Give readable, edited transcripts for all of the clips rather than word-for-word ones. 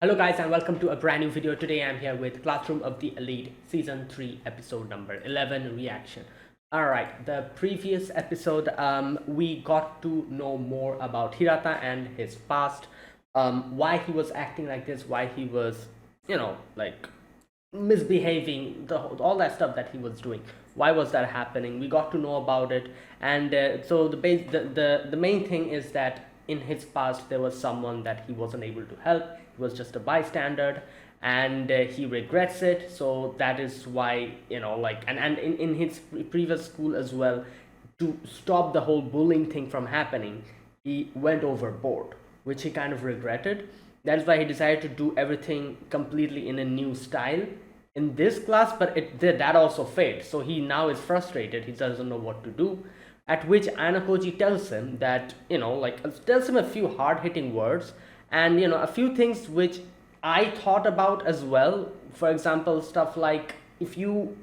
Hello guys and welcome to a brand new video. Today I'm here with Classroom of the Elite Season 3 episode number 11 reaction. Alright, the previous episode we got to know more about Hirata and his past, why he was acting like this, why he was, like misbehaving, all that stuff that he was doing. Why was that happening? We got to know about it, and so the main thing is that in his past there was someone that he wasn't able to help. He was just a bystander, and he regrets it. So that is why and in his previous school as well, to stop the whole bullying thing from happening, he went overboard, which he kind of regretted. That's why he decided to do everything completely in a new style in this class, but that also failed. So he now is frustrated. He doesn't know what to do. At which Anakoji tells him that, tells him a few hard hitting words and, a few things which I thought about as well. For example, stuff like if you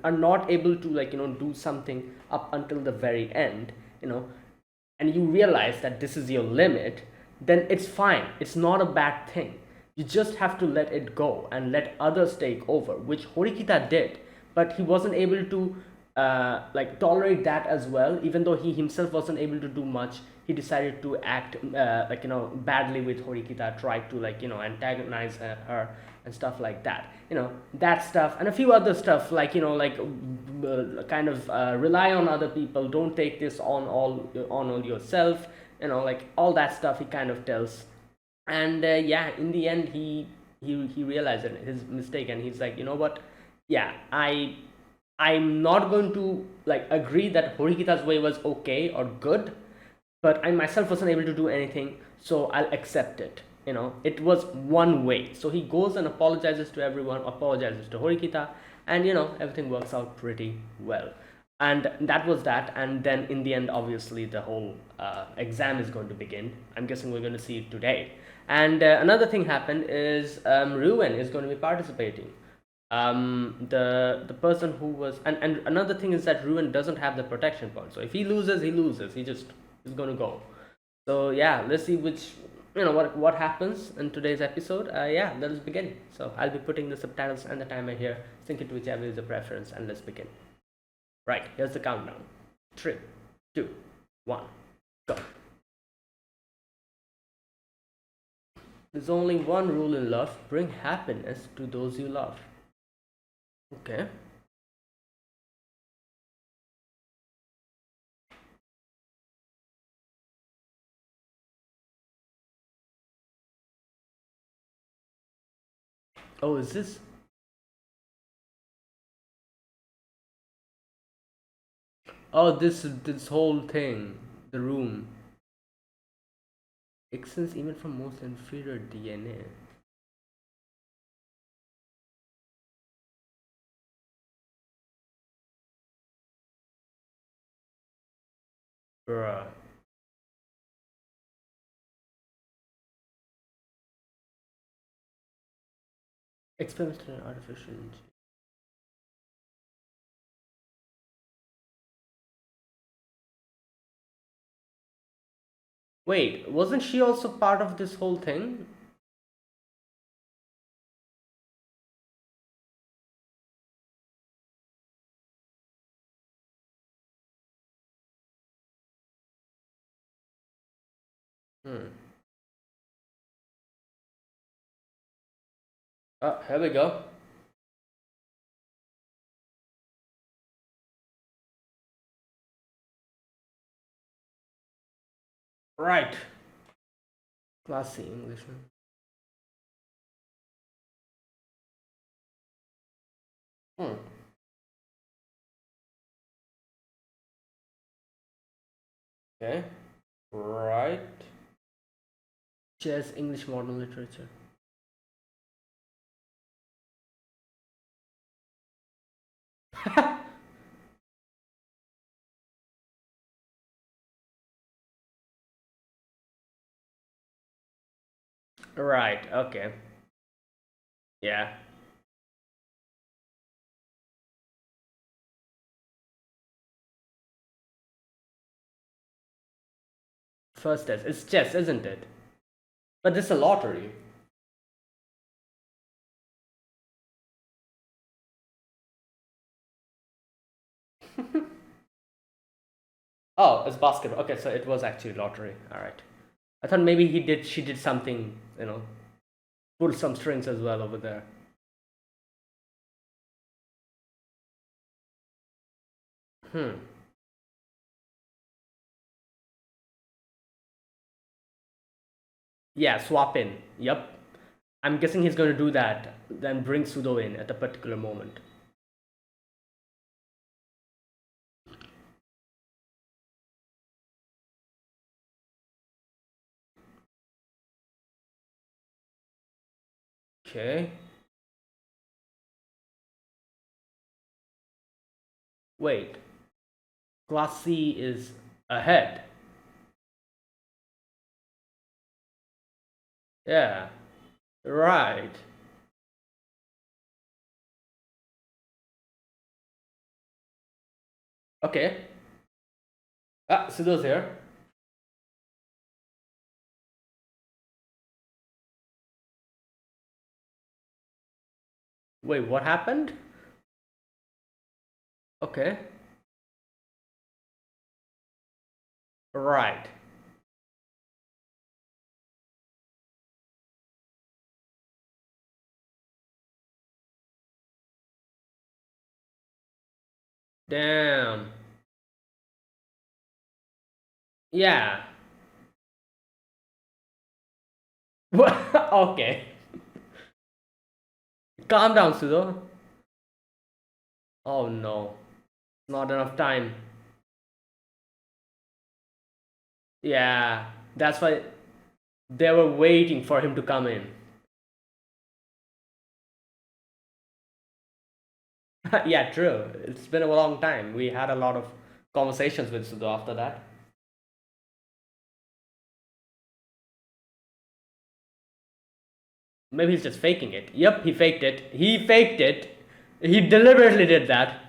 are not able to, do something up until the very end, you know, and you realize that this is your limit, then it's fine. It's not a bad thing. You just have to let it go and let others take over, which Horikita did. But he wasn't able to tolerate that as well. Even though he himself wasn't able to do much, he decided to act badly with Horikita, tried to antagonize her and stuff like that. That stuff and a few other stuff kind of rely on other people. Don't take this on all yourself. All that stuff he kind of tells, and yeah, in the end he realized his mistake, and he's like, you know what, yeah, I'm not going to agree that Horikita's way was okay or good, but I myself wasn't able to do anything, so I'll accept it. It was one way. So he goes and apologizes to everyone, apologizes to Horikita, and everything works out pretty well. And that was that. And then in the end, obviously, the whole exam is going to begin. I'm guessing we're going to see it today. And another thing happened is Ruin is going to be participating. The person who was, and another thing is that Ruin doesn't have the protection point. So if he loses, he loses. He just is going to go. So yeah, let's see which what happens in today's episode. Yeah, let us begin. So I'll be putting the subtitles and the timer here. Sync it to whichever is your preference, and let's begin. Right, here's the countdown. 3, 2, 1, go. There's only one rule in love: bring happiness to those you love. Okay. Oh, is this? Oh, this whole thing, the room. Extends even from most inferior DNA. Bruh. Experimental and artificial. Wait, wasn't she also part of this whole thing? Hmm. Oh, here we go. Right. Classy English. Hmm. Okay. Right. Chess, English modern literature. Right. Okay. Yeah. First test. It's chess, isn't it? But this is a lottery. Oh, it's basketball. Okay, so it was actually lottery. All right. I thought maybe she did something, pull some strings as well over there. Hmm. Yeah, swap in. Yep. I'm guessing he's going to do that, then bring Sudo in at a particular moment. Okay. Wait. Class C is ahead. Yeah. Right. Okay. Ah, Sudo's here. Wait, what happened? Okay. Right. Damn. Yeah. Okay. Calm down, Sudo. Oh no. Not enough time. Yeah. That's why they were waiting for him to come in. Yeah, true. It's been a long time. We had a lot of conversations with Sudo after that. Maybe he's just faking it. Yep, he faked it. He faked it. He deliberately did that.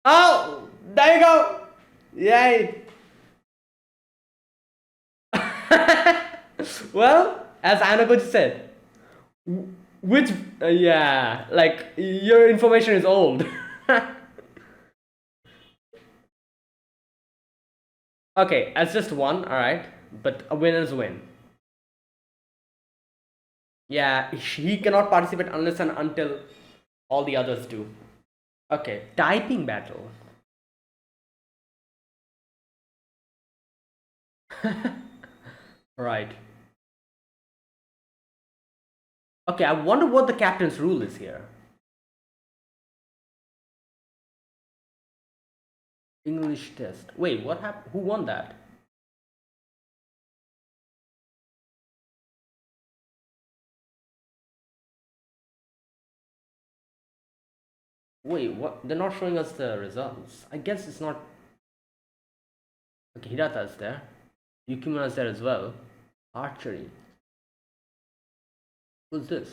Oh, there you go. Yay. Well, as Anaguchi said, which, yeah, like, your information is old. Okay, as just one, alright, but a winner's win. Yeah, he cannot participate unless and until all the others do. Okay, typing battle. Right. Okay, I wonder what the captain's rule is here. English test. Wait, what happened? Who won that? Wait, what? They're not showing us the results. I guess it's not. Okay, Hirata is there. Yukimura is there as well. Archery. Who's this?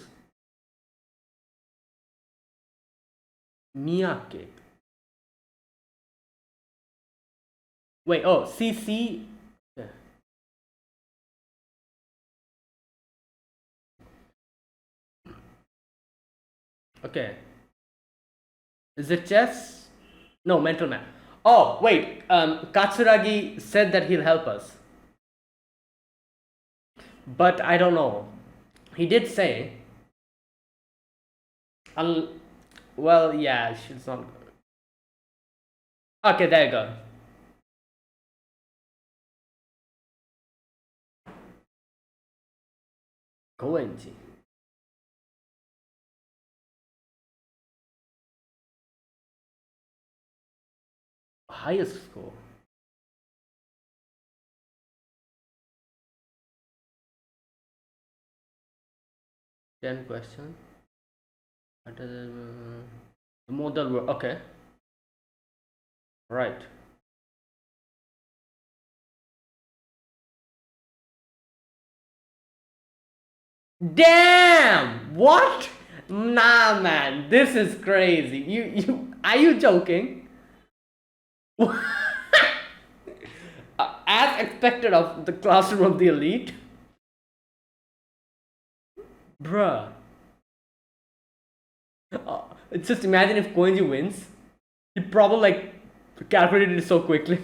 Miyake. Wait, oh, CC. Yeah. Okay. Is it chess? No, mental math. Oh, wait. Katsuragi said that he'll help us. But I don't know. He did say. Well, yeah, she's not. Okay, there you go. Koenji. Highest score. Ten question. The model word. Okay. Right. Damn! What? Nah, man. This is crazy. Are you joking? As expected of the classroom of the elite. Bruh. Just imagine if Koenji wins. He probably like calculated it so quickly.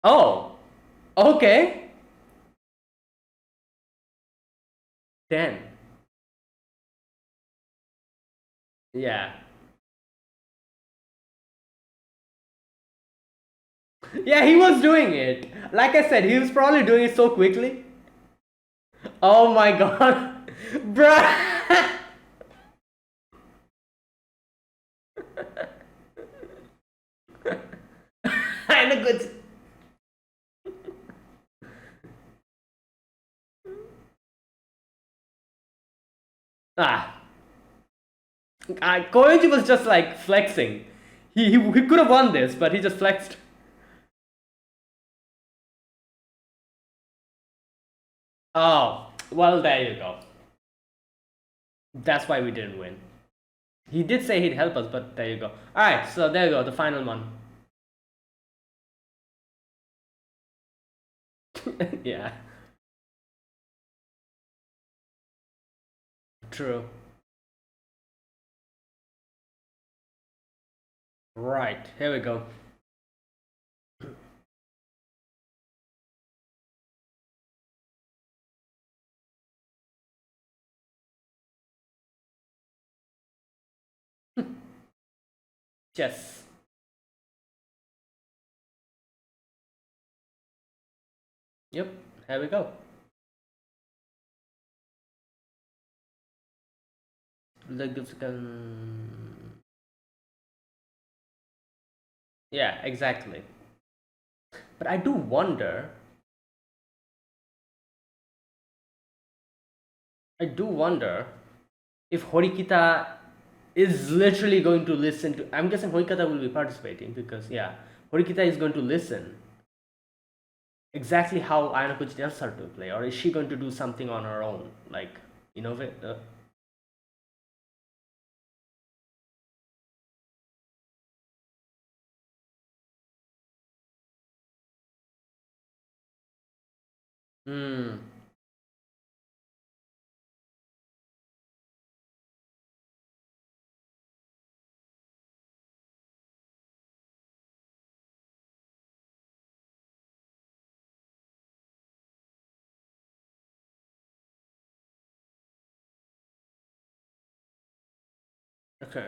Oh, okay. 10. Yeah. Yeah, he was doing it. Like I said, he was probably doing it so quickly. Oh my god. Bruh. And a good. Ah. Koichi was just like flexing. He could have won this, but he just flexed. Oh, well, there you go. That's why we didn't win. He did say he'd help us, but there you go. Alright, so there you go, the final one. Yeah, true. Right, here we go. Chess. Yep, here we go. Yeah, exactly. But I do wonder if Horikita is literally going to listen to. I'm guessing Horikita will be participating because, yeah, Horikita is going to listen exactly how Ayano tells her to play, or is she going to do something on her own? Like, innovate? Hmm. Okay.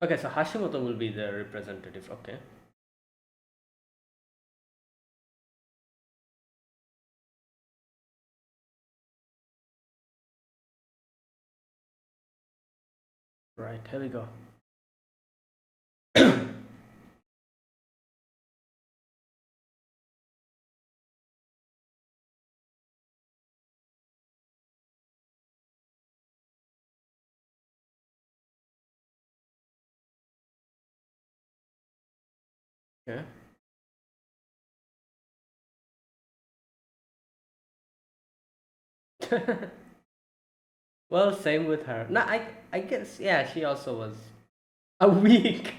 Okay, so Hashimoto will be the representative. Okay. Right, here we go. Okay. Well, same with her. No, I guess, yeah, she also was a week.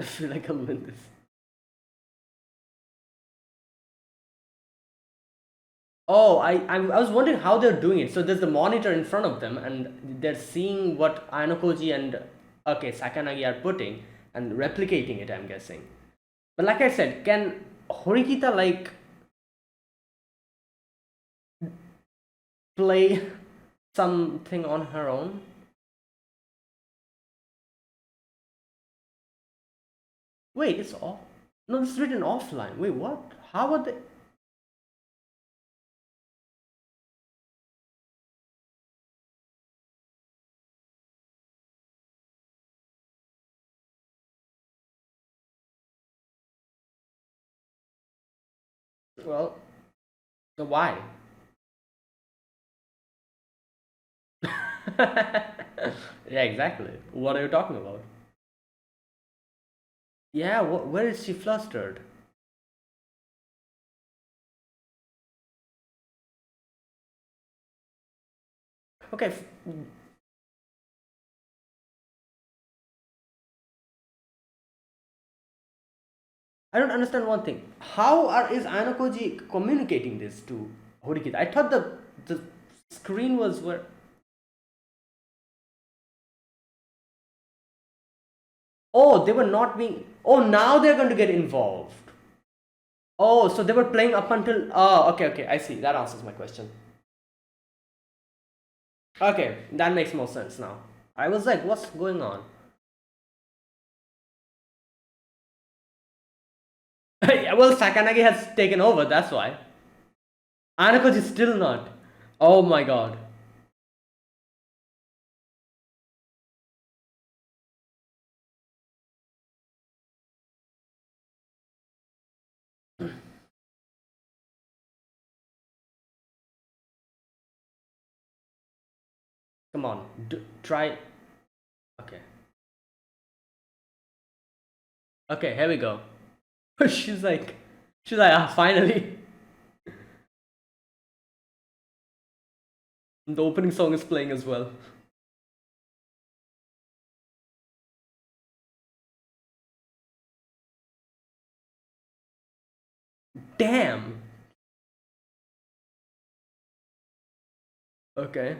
I feel like I'll win this. Oh, I was wondering how they're doing it. So there's the monitor in front of them, and they're seeing what Ainokoji and okay Sakanagi are putting and replicating it. I'm guessing. But like I said, can Horikita like play something on her own? Wait, it's off. No, this is written offline. Wait, what? How are they? Well, so why? Yeah, exactly. What are you talking about? Yeah, where is she flustered? Okay, I don't understand one thing. How is Anakoji communicating this to Horikita? I thought the screen was where. Oh, they were not being. Oh, now they're going to get involved. Oh, so they were playing up until. Oh, okay, okay. I see. That answers my question. Okay, that makes more sense now. I was like, what's going on? Yeah, well, Sakanagi has taken over. That's why. Anakoji is still not. Oh my god. Come on, try. Okay. Okay, here we go. she's like, she's like, ah, finally. The opening song is playing as well. Damn. Okay.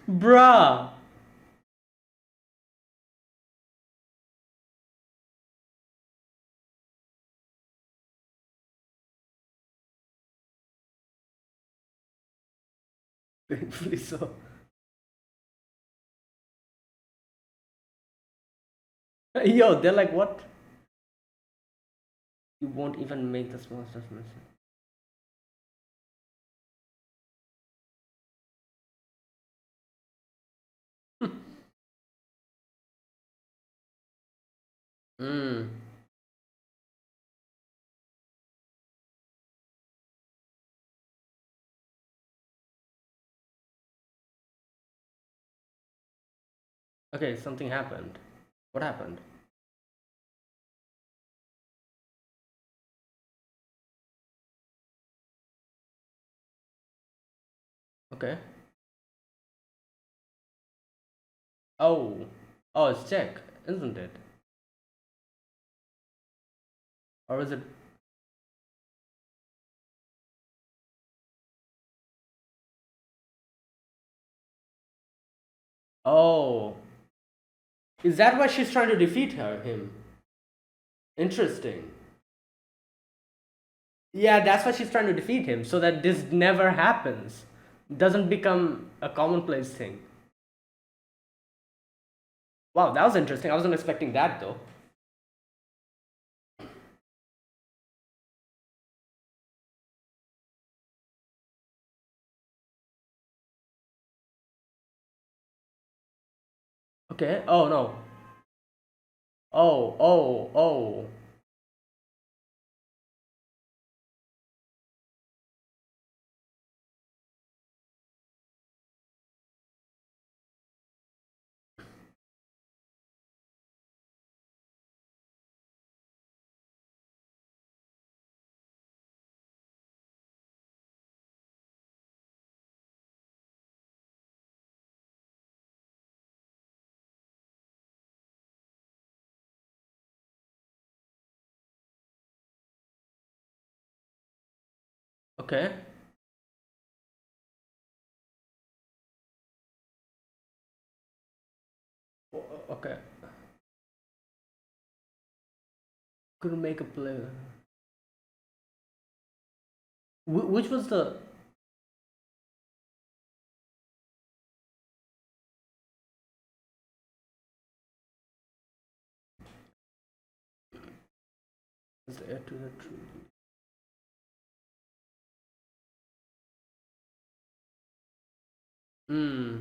Bruh. Painfully so. Yo, they're like, what? You won't even make the small stuff missing. Hmm. Okay, something happened. What happened? Okay. Oh. Oh, it's Jack, isn't it? Or is it? Oh. Is that why she's trying to defeat him? Interesting. Yeah, that's why she's trying to defeat him, so that this never happens. Doesn't become a commonplace thing. Wow, that was interesting. I wasn't expecting that though. Okay. Oh no. Oh, oh, oh. Okay. Okay. Couldn't make a play. Which was the? Is the heir to the true? Hmm.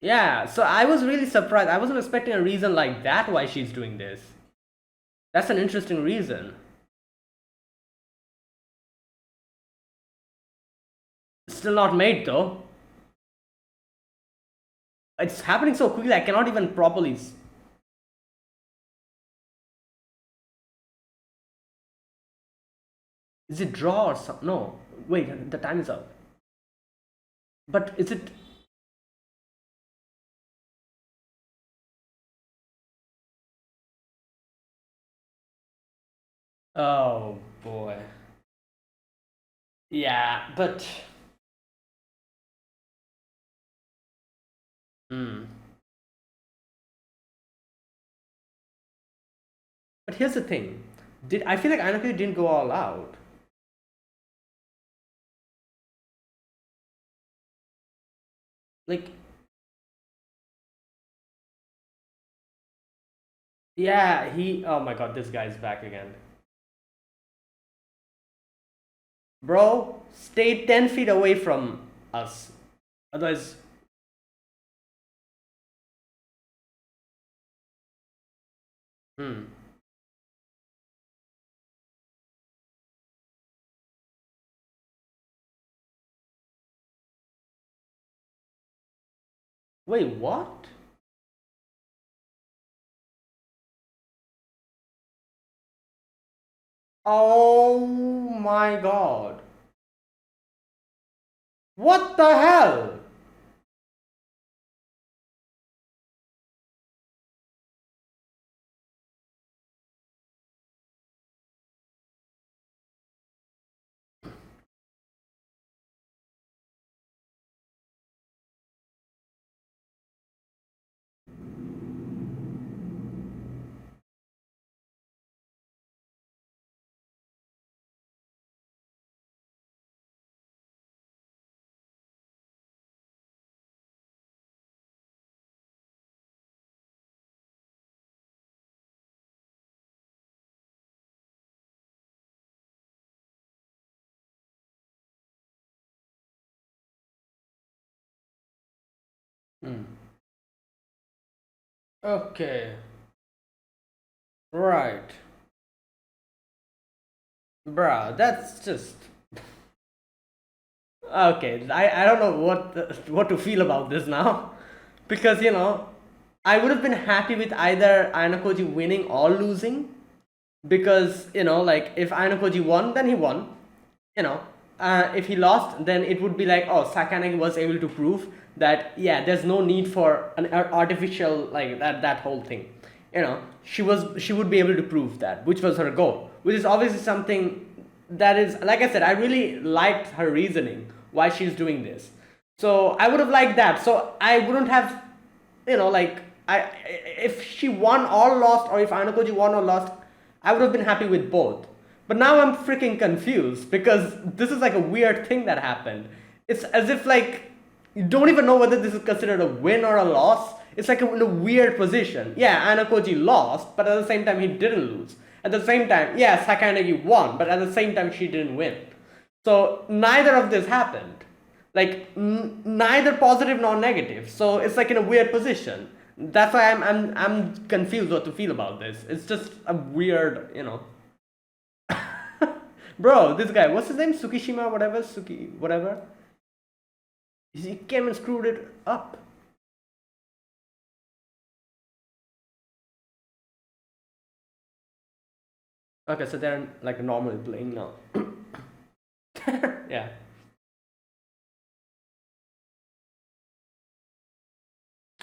Yeah. So I was really surprised. I wasn't expecting a reason like that why she's doing this. That's an interesting reason. Still not made though. It's happening so quickly. I cannot even properly. Is it draw or something? No. Wait, the time is up. But is it? Oh boy. Yeah, but. Hmm. But here's the thing. Did I feel like Anako didn't go all out? Like, yeah, he. Oh my god, this guy's back again. Bro, stay 10 feet away from us. Otherwise. Hmm. Wait, what? Oh my god. What the hell? Hmm. Okay. Right. Bruh, that's just. Okay, I don't know what to feel about this now. Because, I would have been happy with either Ayano winning or losing. Because, like, if Ayano won, then he won. you know if he lost, then it would be like, oh, Sakanagi was able to prove that, yeah, there's no need for an artificial, like, that whole thing. She would be able to prove that, which was her goal, which is obviously something that is, like I said, I really liked her reasoning why she's doing this. So I would have liked that, so I wouldn't have, like, I if she won or lost, or if Anakoji won or lost, I would have been happy with both. But now I'm freaking confused because this is like a weird thing that happened. It's as if, like, you don't even know whether this is considered a win or a loss. It's like in a weird position. Yeah, Anakoji lost, but at the same time he didn't lose. At the same time, yeah, Sakanagi won, but at the same time she didn't win. So neither of this happened. Like, neither positive nor negative. So it's like in a weird position. That's why I'm confused what to feel about this. It's just a weird. Bro, this guy, what's his name? Tsukishima, whatever, whatever. He came and screwed it up. Okay, so they're like normally playing now. Yeah.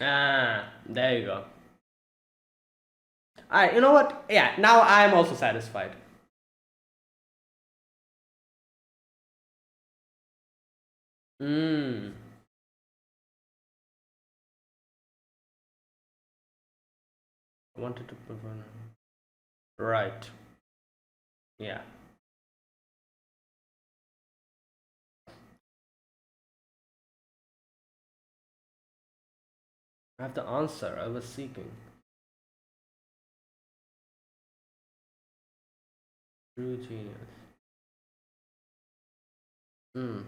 Ah, there you go. Alright, you know what? Yeah, now I'm also satisfied. Hmm. I wanted to prevent. Right. Yeah. I have the answer I was seeking. True genius. Hmm.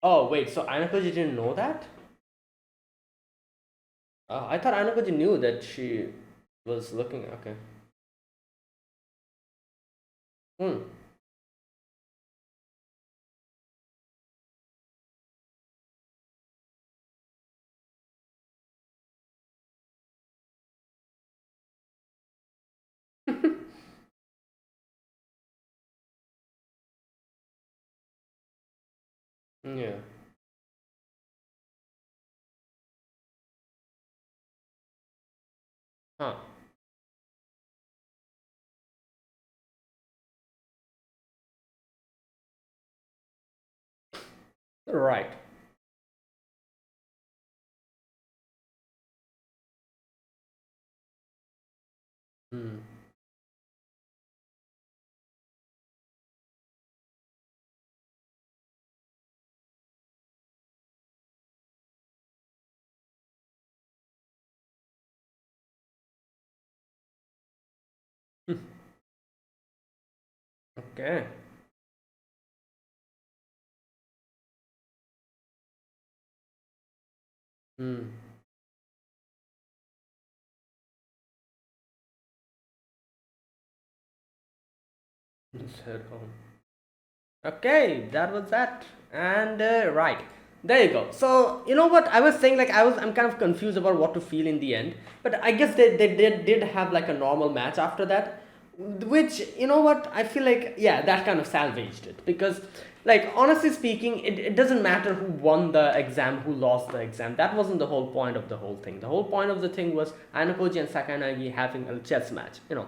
Oh, wait, so Anakoji didn't know that? I thought Anakoji knew that she was looking. Okay. Hmm. Yeah. Huh. Right. Hmm. Okay. Hmm. Just head home. Okay, that was that. And right, there you go. So you know what I was saying? Like I'm kind of confused about what to feel in the end. But I guess they did have like a normal match after that, which you know what I feel like yeah that kind of salvaged it because like honestly speaking it doesn't matter who won the exam who lost the exam that wasn't the whole point of the whole thing the whole point of the thing was Anakoji and Sakanagi having a chess match you know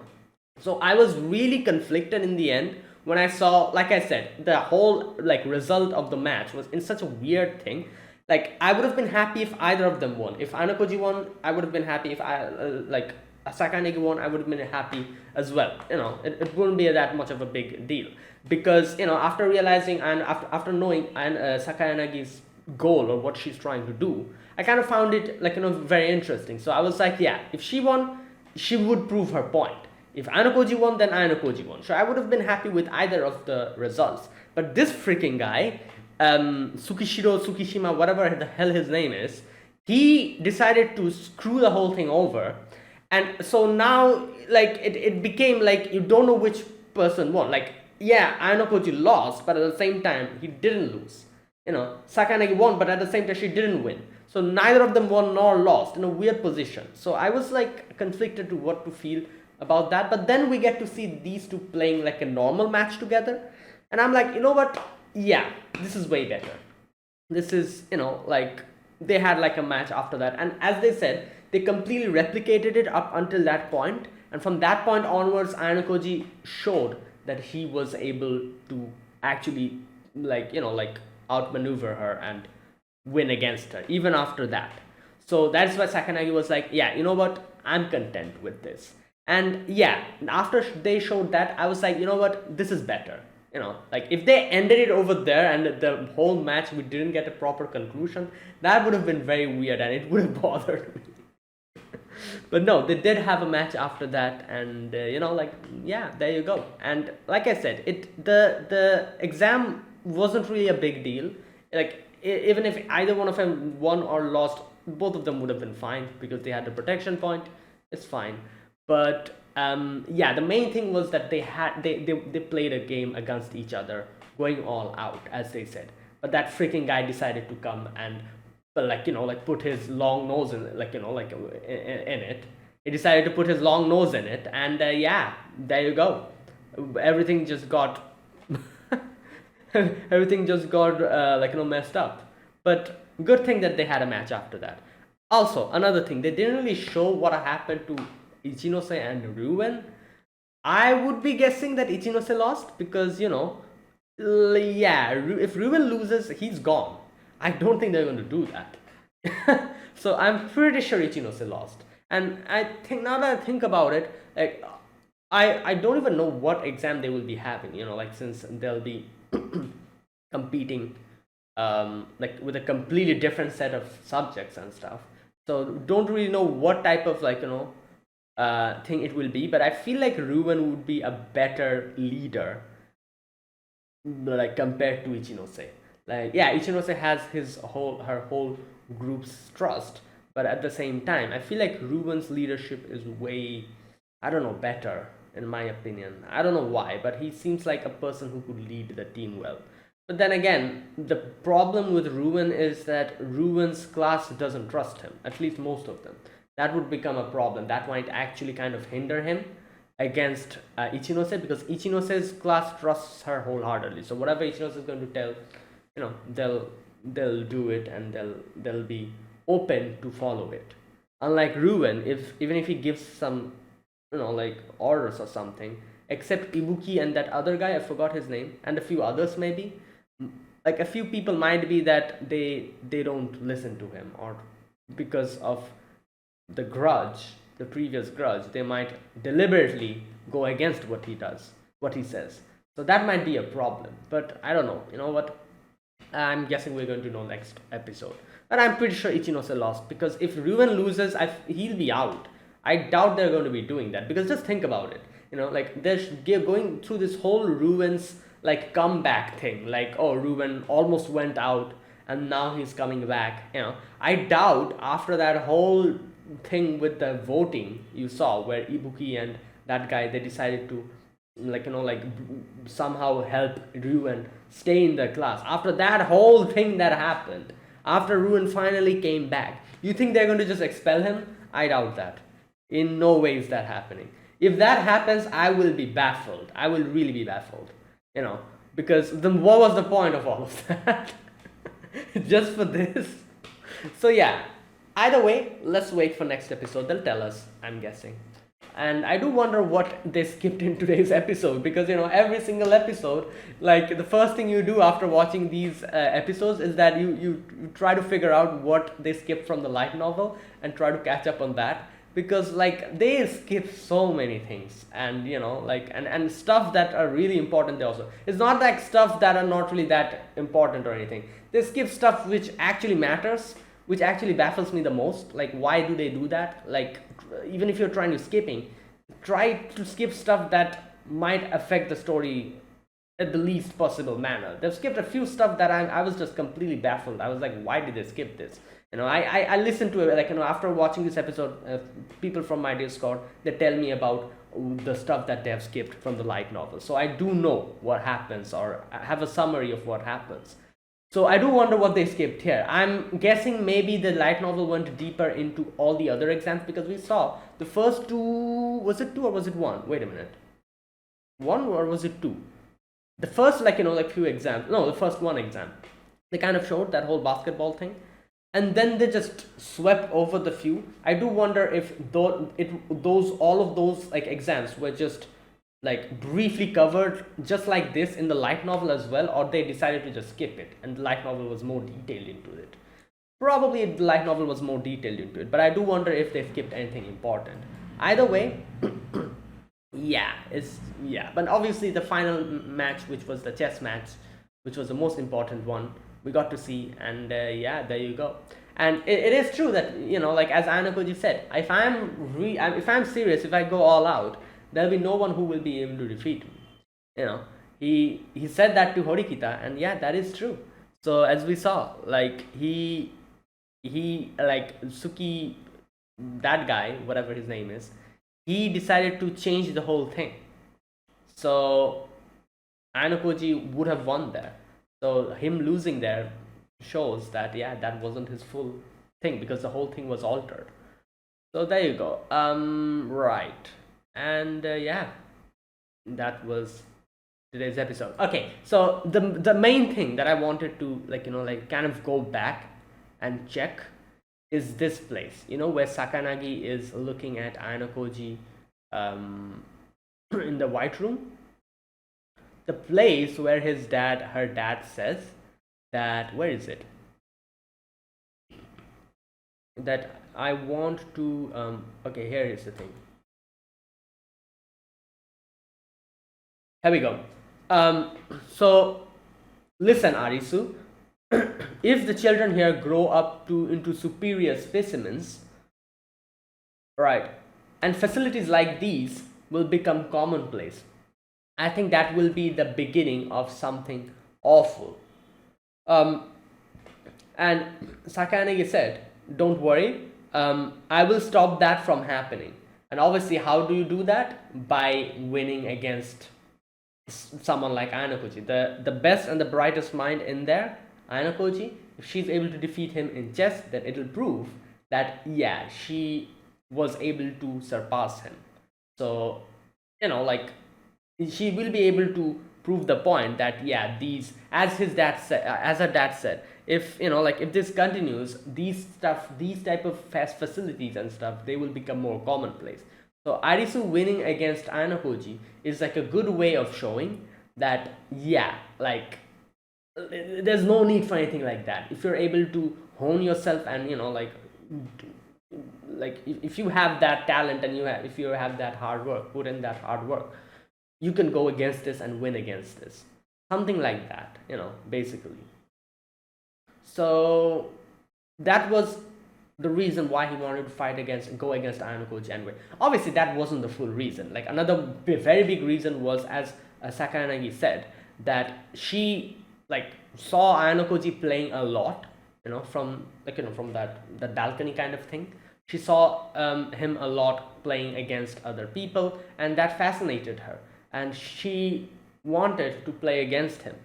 so I was really conflicted in the end when I saw, like I said, the whole like result of the match was in such a weird thing. Like I would have been happy if either of them won. If Anakoji won, I would have been happy. If I like Sakanagi won, I would have been happy as well. You know, it wouldn't be that much of a big deal because you know after realizing and after knowing and Sakanagi's goal or what she's trying to do, I kind of found it like you know very interesting. So I was like, yeah, if she won, she would prove her point. If Anakoji won, then Anakoji won. So I would have been happy with either of the results. But this freaking guy, Tsukishiro Tsukishima, whatever the hell his name is, he decided to screw the whole thing over. And so now, like, it became like you don't know which person won. Like, yeah, Anakoji lost, but at the same time, he didn't lose. You know, Sakanagi won, but at the same time, she didn't win. So neither of them won nor lost in a weird position. So I was like conflicted to what to feel about that. But then we get to see these two playing like a normal match together. And I'm like, you know what? Yeah, this is way better. This is, you know, like they had like a match after that. And as they said, they completely replicated it up until that point. And from that point onwards, Ayanokoji showed that he was able to actually, like, you know, like outmaneuver her and win against her, even after that. So that's why Sakanagi was like, yeah, you know what? I'm content with this. And yeah, after they showed that, I was like, you know what? This is better. You know, like if they ended it over there and the whole match we didn't get a proper conclusion, that would have been very weird and it would have bothered me. But no, they did have a match after that, and you know, like yeah, there you go. And like I said, the exam wasn't really a big deal. Like even if either one of them won or lost, both of them would have been fine because they had the protection point. It's fine. But yeah, the main thing was that they played a game against each other, going all out, as they said. But that freaking guy decided to come and like you know like put his long nose in like you know like in it. He decided to put his long nose in it, and yeah, there you go. Everything just got everything just got like you know messed up. But good thing that they had a match after that. Also, another thing, they didn't really show what happened to Ichinose and Ruin. I would be guessing that Ichinose lost because you know, yeah, if Ruben loses, he's gone. I don't think they're going to do that. So I'm pretty sure Ichinose lost. And I think now that I think about it, like I don't even know what exam they will be having. You know, like since they'll be competing like with a completely different set of subjects and stuff. So don't really know what type of like you know thing it will be, but I feel like Ruben would be a better leader like compared to Ichinose. Like yeah, Ichinose has her whole group's trust, but at the same time, I feel like Ruben's leadership is way I don't know better in my opinion. I don't know why, but he seems like a person who could lead the team well. But then again, the problem with Ruben is that Ruben's class doesn't trust him, at least most of them. That would become a problem. That might actually kind of hinder him against Ichinose because Ichinose's class trusts her wholeheartedly. So whatever Ichinose is going to tell, they'll do it, and they'll be open to follow it. Unlike Ruin, if even if he gives some like orders or something, except Ibuki and that other guy, I forgot his name, and a few others maybe, like a few people might be that they don't listen to him, or because of the grudge, the previous grudge, they might deliberately go against what he does, what he says. So that might be a problem, but I don't know. You know what, I'm guessing we're going to know next episode. And I'm pretty sure Ichinose lost, because if Ruben loses, he'll be out. I doubt they're going to be doing that, because just think about it. Like they're going through this whole Ruben's like comeback thing. Like, oh, Ruben almost went out and now he's coming back. I doubt after that whole thing with the voting you saw, where Ibuki and that guy, they decided to like somehow help Ruben stay in the class. After that whole thing that happened, after Ruben finally came back, you think they're going to just expel him? I doubt that. In no way is that happening. If that happens, I will be baffled. I will really be baffled. Because what was the point of all of that? Just for this? So yeah, either way, let's wait for next episode. They'll tell us, I'm guessing. And I do wonder what they skipped in today's episode, because every single episode, like the first thing you do after watching these episodes is that you try to figure out what they skipped from the light novel and try to catch up on that, because like they skip so many things, and and stuff that are really important. They also, it's not like stuff that are not really that important or anything. They skip stuff which actually matters, which actually baffles me the most. Like, why do they do that? Like, even if you're trying to try to skip stuff that might affect the story at the least possible manner. They've skipped a few stuff that I was just completely baffled. I was like, why did they skip this? I listened to it, like, after watching this episode, people from my Discord, they tell me about the stuff that they have skipped from the light novel. So I do know what happens, or I have a summary of what happens. So I do wonder what they skipped here. I'm guessing maybe the light novel went deeper into all the other exams, because we saw the first two, was it two or was it one? Wait a minute. One, or was it two? The first, like few exams, no, the first one exam, they kind of showed that whole basketball thing, and then they just swept over the few. I do wonder if all of those like exams were just like briefly covered just like this in the light novel as well, or they decided to just skip it and the light novel was more detailed into it. Probably the light novel was more detailed into it, but I do wonder if they skipped anything important. Either way, yeah, but obviously the final match, which was the chess match, which was the most important one, we got to see, and yeah, there you go. And it is true that, like as Anakoji said, if I'm serious, if I go all out, there'll be no one who will be able to defeat me. He said that to Horikita, and yeah, that is true. So as we saw, like he like Suki, that guy, whatever his name is, he decided to change the whole thing. So Anakoji would have won there. So him losing there shows that, yeah, that wasn't his full thing, because the whole thing was altered. So there you go. Right. And yeah, that was today's episode. Okay, so the main thing that I wanted to kind of go back and check is this place, where Sakanagi is looking at Ayanokoji in the White Room. The place where her dad says that, where is it? That I want to, okay, here is the thing. Here we go. So listen, Arisu, if the children here grow up into superior specimens, right, and facilities like these will become commonplace, I think that will be the beginning of something awful. And Sakanagi said, don't worry, I will stop that from happening. And obviously, how do you do that? By winning against someone like Ayanokoji, the best and the brightest mind in there, Ayanokoji. If she's able to defeat him in chess, then it'll prove that, yeah, she was able to surpass him. So like she will be able to prove the point that yeah, these, as his dad said, as her dad said, if like if this continues, these type of fast facilities and stuff, they will become more commonplace. So Arisu winning against Ayanokoji is like a good way of showing that yeah, like there's no need for anything like that. If you're able to hone yourself and like if you have that talent and if you have that hard work, put in that hard work, you can go against this and win against this, something like that, basically. So that was the reason why he wanted to go against Ayanokoji anyway. Obviously that wasn't the full reason. Like another very big reason was, as Sakayanagi said, that she like saw Ayanokoji playing a lot, from from that balcony kind of thing. She saw him a lot playing against other people, and that fascinated her, and she wanted to play against him.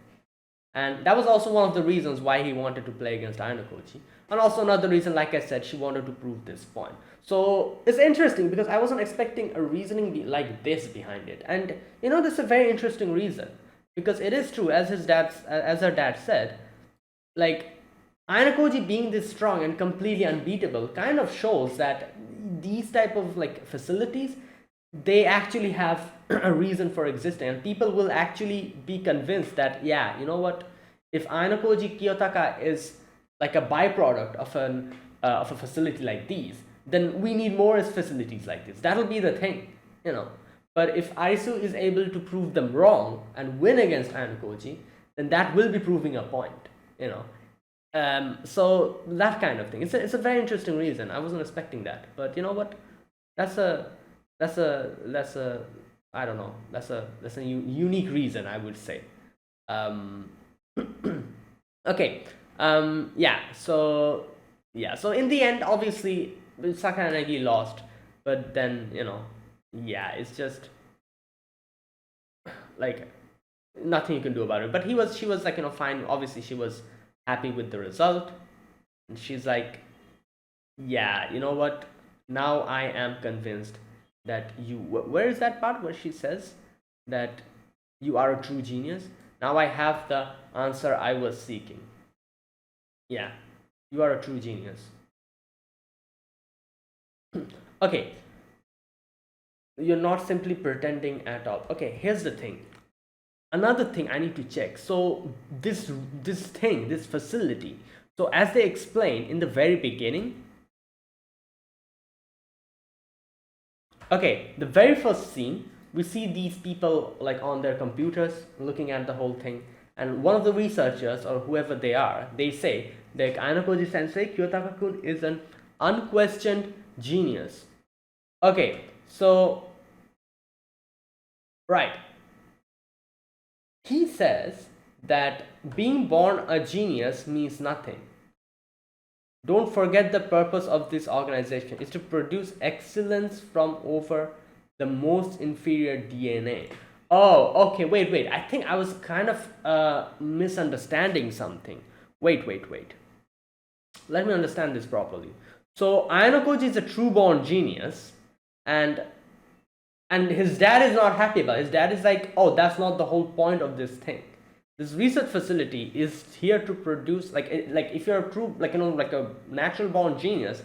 And that was also one of the reasons why he wanted to play against Ayanokoji. And also another reason, like I said, she wanted to prove this point. So it's interesting because I wasn't expecting a reasoning like this behind it. And this is a very interesting reason, because it is true, as her dad said, like Ayanokoji being this strong and completely unbeatable kind of shows that these type of like facilities, they actually have a reason for existing, and people will actually be convinced that yeah, you know what, if Ayanokoji Kiyotaka is like a byproduct of a facility like these, then we need more facilities like this. That'll be the thing, But if Arisu is able to prove them wrong and win against Ayanokoji, then that will be proving a point, So that kind of thing. It's a very interesting reason. I wasn't expecting that, but you know what? That's a I don't know. That's a unique reason, I would say. Okay. Yeah. So in the end, obviously, Sakayanagi lost, but then yeah, it's just like nothing you can do about it. But she was like fine. Obviously, she was happy with the result, and she's like, yeah, you know what? Now I am convinced that where is that part where she says that you are a true genius? Now I have the answer I was seeking. Yeah, you are a true genius. Okay, you're not simply pretending at all. Okay, here's the thing. Another thing I need to check. So this facility, so as they explain in the very beginning, okay, the very first scene, we see these people like on their computers looking at the whole thing, and one of the researchers or whoever they are, they say that Ayanokoji sensei Kiyotaka-kun is an unquestioned genius. Okay, so right, he says that being born a genius means nothing. Don't forget the purpose of this organization is to produce excellence from over the most inferior DNA. Oh, okay, wait. I think I was kind of misunderstanding something. Wait. Let me understand this properly. So Ayanokoji is a true-born genius, and his dad is not happy about it. His dad is like, oh, that's not the whole point of this thing. This research facility is here to produce like if you're a true like a natural born genius,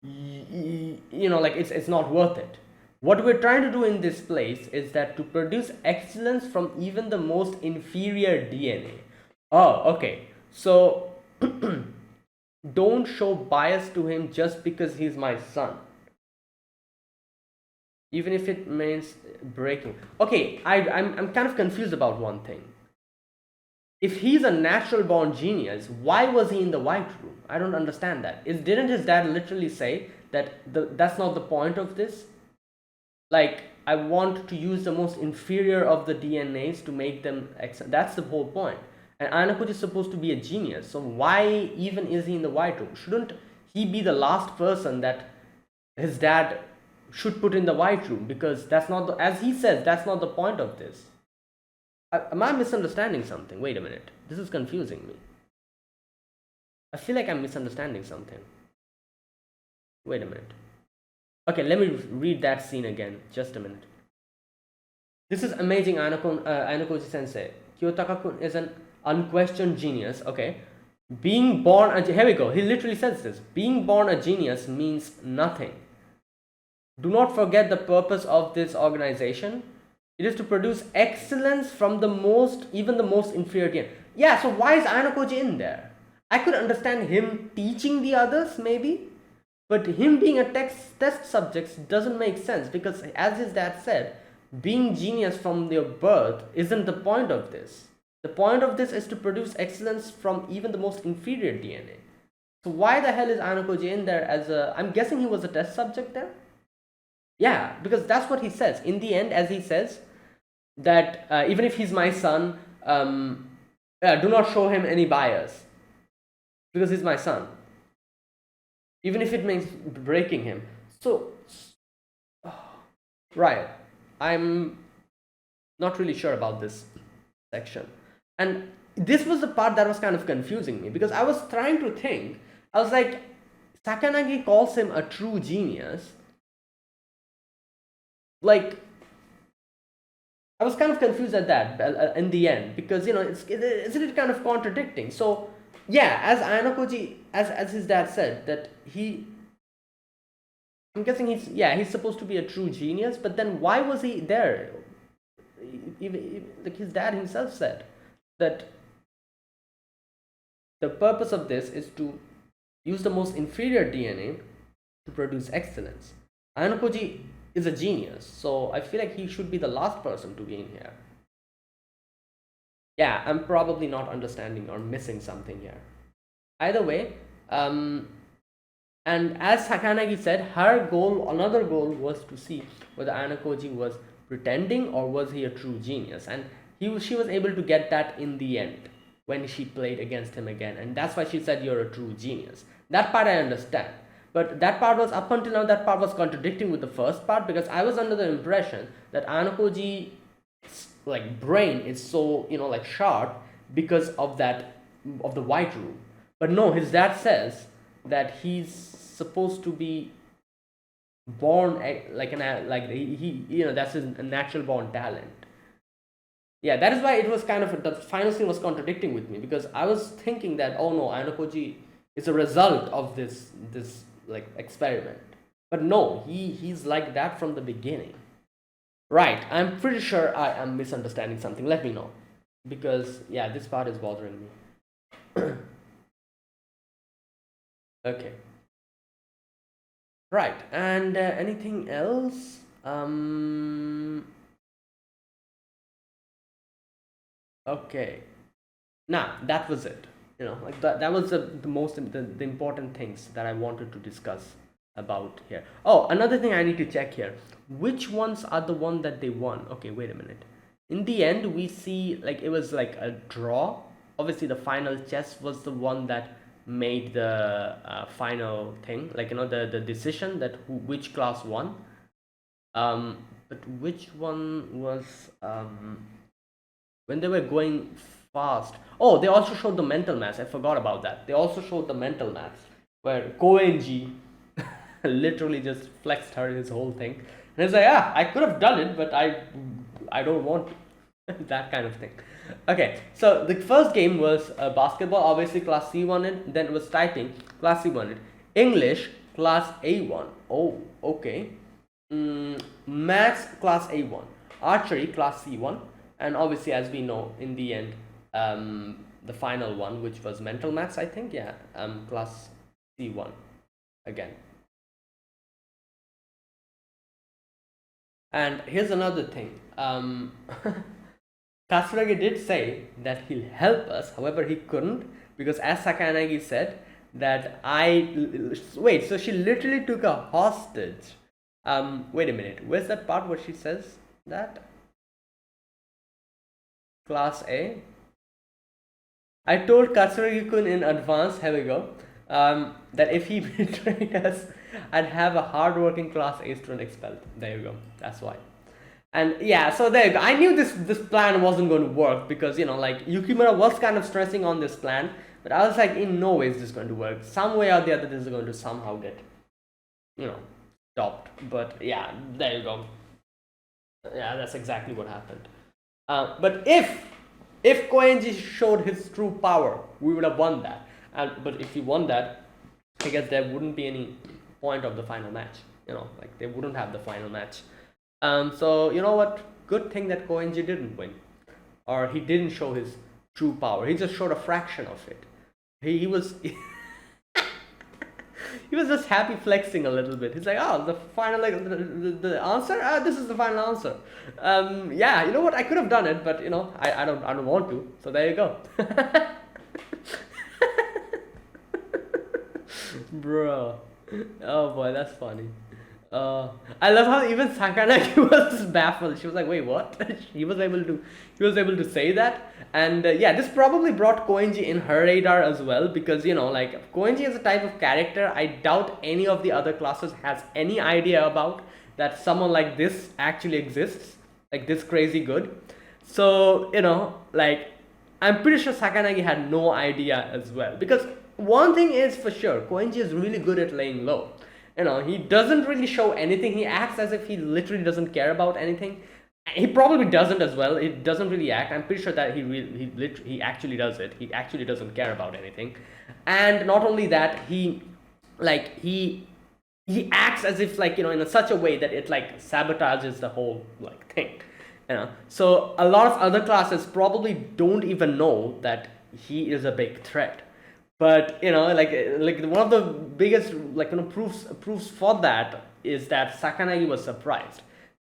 like it's not worth it. What we're trying to do in this place is that to produce excellence from even the most inferior DNA. Oh, okay. So don't show bias to him just because he's my son, even if it means breaking. Okay, I'm kind of confused about one thing. If he's a natural born genius, why was he in the White Room? I don't understand that. Didn't his dad literally say that that's not the point of this? Like, I want to use the most inferior of the DNAs to make them that's the whole point. And Ayanokoji is supposed to be a genius, so why even is he in the White Room? Shouldn't he be the last person that his dad should put in the White Room? Because that's not as he says, that's not the point of this. Am I misunderstanding something? Wait a minute. This is confusing me. I feel like I'm misunderstanding something. Wait a minute. Okay, let me read that scene again. Just a minute. This is amazing, Ainakoji sensei. Kiyotaka-kun is an unquestioned genius. Okay. Being born a here we go. He literally says this. Being born a genius means nothing. Do not forget the purpose of this organization. It is to produce excellence from the most, even the most inferior tier. Yeah, so why is Ainakoji in there? I could understand him teaching the others, maybe. But him being a test subject doesn't make sense because, as his dad said, being genius from your birth isn't the point of this. The point of this is to produce excellence from even the most inferior DNA. So why the hell is Ainakoji in there as a... I'm guessing he was a test subject there? Yeah, because that's what he says. In the end, as he says, that even if he's my son, do not show him any bias. Because he's my son. Even if it means breaking him. So, right. I'm not really sure about this section. And this was the part that was kind of confusing me. Because I was trying to think. I was like, Sakanagi calls him a true genius. Like, I was kind of confused at that in the end. Because, isn't it kind of contradicting? So, yeah, as Ainakoji, as his dad said, that I'm guessing he's supposed to be a true genius, but then why was he there? Even like his dad himself said that the purpose of this is to use the most inferior DNA to produce excellence. Ainakoji is a genius, so I feel like he should be the last person to be in here. Yeah, I'm probably not understanding or missing something here. Either way, and as Sakanagi said, another goal was to see whether Ainakoji was pretending or was he a true genius, and she was able to get that in the end when she played against him again, and that's why she said you're a true genius. That part I understand, but that part was, up until now, that part was contradicting with the first part, because I was under the impression that Ainakoji like brain is so like sharp because of the white room. But no, his dad says that he's supposed to be born like he that's his natural born talent. Yeah, that is why it was kind of, the final scene was contradicting with me, because I was thinking that, oh no, Ainakoji is a result of this like experiment. But no, he's like that from the beginning. Right, I'm pretty sure I am misunderstanding something. Let me know. Because, yeah, this part is bothering me. Okay. Right, and anything else? Okay. Nah, that was it. Like that was the most the important things that I wanted to discuss about here. Oh, another thing I need to check here. Which ones are the one that they won? Okay, wait a minute. In the end, we see like it was like a draw. Obviously, the final chess was the one that made the final thing. Like the decision that which class won. But which one was when they were going fast? Oh, they also showed the mental maths. I forgot about that. They also showed the mental maths where Koenji literally just flexed his whole thing, and it's like, I could have done it, but I don't want to. That kind of thing. Okay, so the first game was basketball. Obviously, class C won it. Then it was typing. Class C won it. English, class A won. Oh, okay. Maths, class A won. Archery, class C won. And obviously, as we know, in the end, the final one, which was mental maths, I think, yeah, class C won again. And here's another thing. Katsuragi did say that he'll help us, however, he couldn't, because as Sakanagi said, that wait, so she literally took a hostage. Wait a minute, where's that part where she says that? Class A. I told Katsuragi-kun in advance, here we go, that if he betrayed us, I'd have a hard-working class A student expelled. There you go, that's why. And yeah, so there you go. I knew this plan wasn't going to work, because like Yukimura was kind of stressing on this plan, but I was like, in no way is this going to work. Some way or the other, this is going to somehow get stopped. But yeah, there you go. Yeah, that's exactly what happened. But if Koenji showed his true power, we would have won that. But if he won that, I guess there wouldn't be any point of the final match. Like they wouldn't have the final match. So you know what? Good thing that Koenji didn't win, or he didn't show his true power. He just showed a fraction of it. He was he was just happy flexing a little bit. He's like, oh, the final, like the answer. This is the final answer. Yeah, you know what? I could have done it, but I don't want to. So there you go, bro. Oh boy, that's funny. I love how even Sakanagi was baffled. She was like, "Wait, what?" He was able to say that, and yeah, this probably brought Koenji in her radar as well because like Koenji is a type of character I doubt any of the other classes has any idea about that someone like this actually exists, like this crazy good. So like I'm pretty sure Sakanagi had no idea as well because one thing is for sure, Koenji is really good at laying low. He doesn't really show anything. He acts as if he literally doesn't care about anything. He probably doesn't as well. He doesn't really act. I'm pretty sure that he actually does it. He actually doesn't care about anything. And not only that, he acts as if like in such a way that it like sabotages the whole like thing. So a lot of other classes probably don't even know that he is a big threat. But like one of the biggest like proofs for that is that Sakanagi was surprised.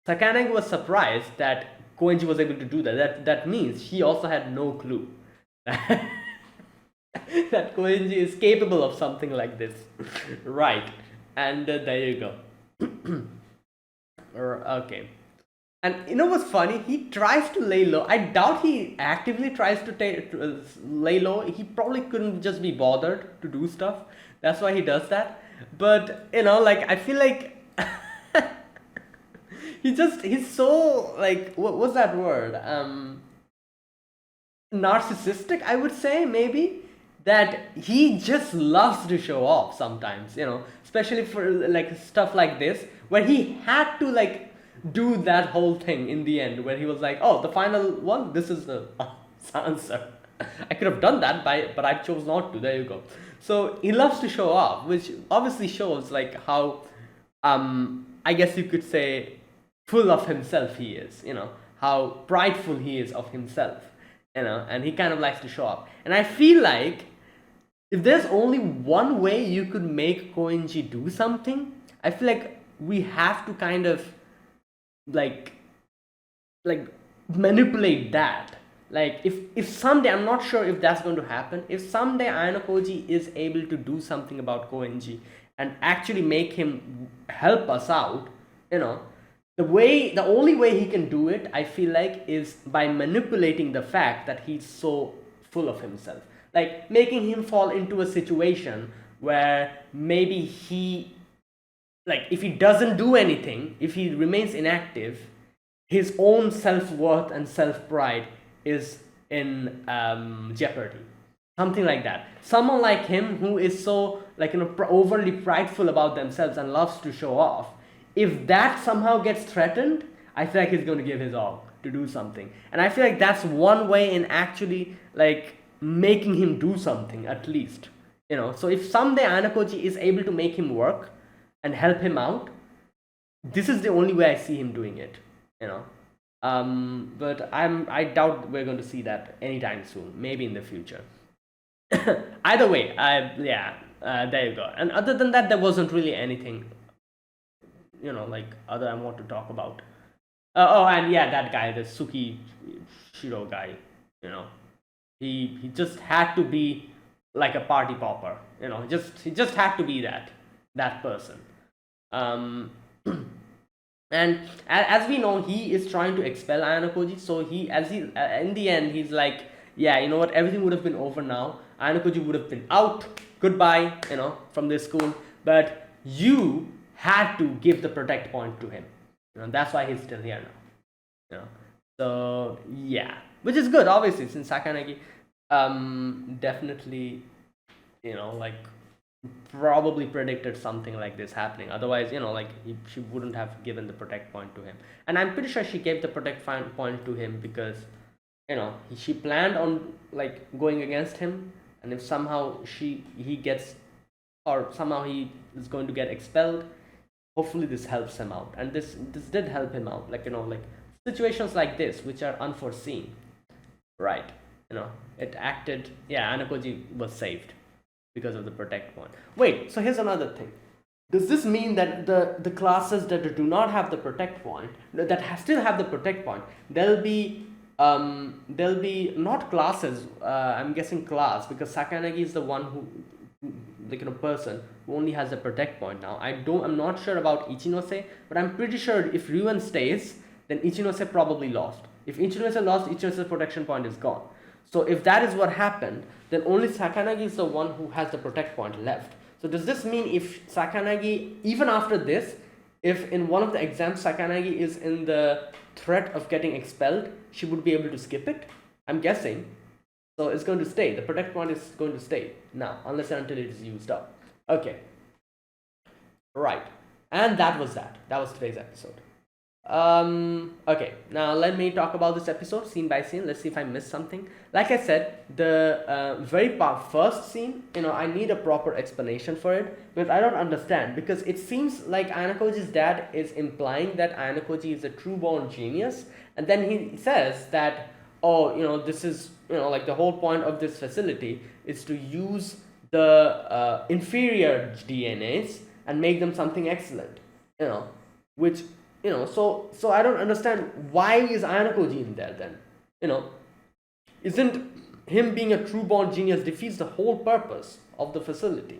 Sakanagi was surprised that Koenji was able to do that. That means he also had no clue that Koenji is capable of something like this, right? And there you go. Okay. And you know what's funny? He tries to lay low. I doubt he actively tries to lay low. He probably couldn't just be bothered to do stuff. That's why he does that. But like I feel like he's so like what's that word? Narcissistic, I would say maybe that he just loves to show off sometimes. Especially for like stuff like this where he had to like do that whole thing in the end where he was like, oh, the final one, this is the answer. I could have done that but I chose not to. There you go. So he loves to show off, which obviously shows like how I guess you could say full of himself he is, how prideful he is of himself, and he kind of likes to show off. And I feel like if there's only one way you could make Koenji do something, I feel like we have to kind of like manipulate that. Like if someday, I'm not sure if that's going to happen, if someday Ayano is able to do something about Koenji and actually make him help us out, the only way he can do it, I feel like, is by manipulating the fact that he's so full of himself, like making him fall into a situation where maybe he, like if he doesn't do anything, if he remains inactive, his own self-worth and self-pride is in jeopardy, something like that. Someone like him who is so like overly prideful about themselves and loves to show off, if that somehow gets threatened, I feel like he's going to give his all to do something. And I feel like that's one way in actually like making him do something, at least. So if someday Anakoji is able to make him work and help him out, this is the only way I see him doing it. But I doubt we're going to see that anytime soon. Maybe in the future. Either way, there you go. And other than that, there wasn't really anything, like other I want to talk about. Oh, and yeah, that guy, the Suki Shiro guy, he just had to be like a party popper. He just had to be that person. Um, and as we know, he is trying to expel Ayano, so in the end he's like, yeah, you know what, everything would have been over now. Ayano would have been out, goodbye, from this school, but you had to give the protect point to him. That's why he's still here now. So yeah, which is good, obviously, since Sakanagi definitely like probably predicted something like this happening. Otherwise, like she wouldn't have given the protect point to him. And I'm pretty sure she gave the protect point to him because she planned on like going against him, and if somehow he gets, or somehow he is going to get expelled, hopefully this helps him out. And this did help him out, like like situations like this which are unforeseen, right? It acted. Yeah, Anakoji was saved because of the protect point. Wait, so here's another thing. Does this mean that the classes that do not have the protect point, that still have the protect point, there'll be not classes, I'm guessing class, because Sakanagi is the one who, like person who only has a protect point now. I'm not sure about Ichinose, but I'm pretty sure if Ryuan stays, then Ichinose probably lost. If Ichinose lost, Ichinose's protection point is gone. So if that is what happened, then only Sakanagi is the one who has the protect point left. So does this mean if Sakanagi, even after this, if in one of the exams Sakanagi is in the threat of getting expelled, she would be able to skip it? I'm guessing. So it's going to stay. The protect point is going to stay now, unless and until it is used up. Okay. Right. And that was that. That was today's episode. Okay, now let me talk about this episode scene by scene. Let's see if I missed something. Like I said, the very first scene, I need a proper explanation for it, but I don't understand, because it seems like Ayanokoji's dad is implying that Ayanokoji is a true born genius, and then he says that, oh, this is, like the whole point of this facility is to use the inferior DNAs and make them something excellent, which, so I don't understand why is Ayanokoji in there then, isn't him being a true born genius defeats the whole purpose of the facility,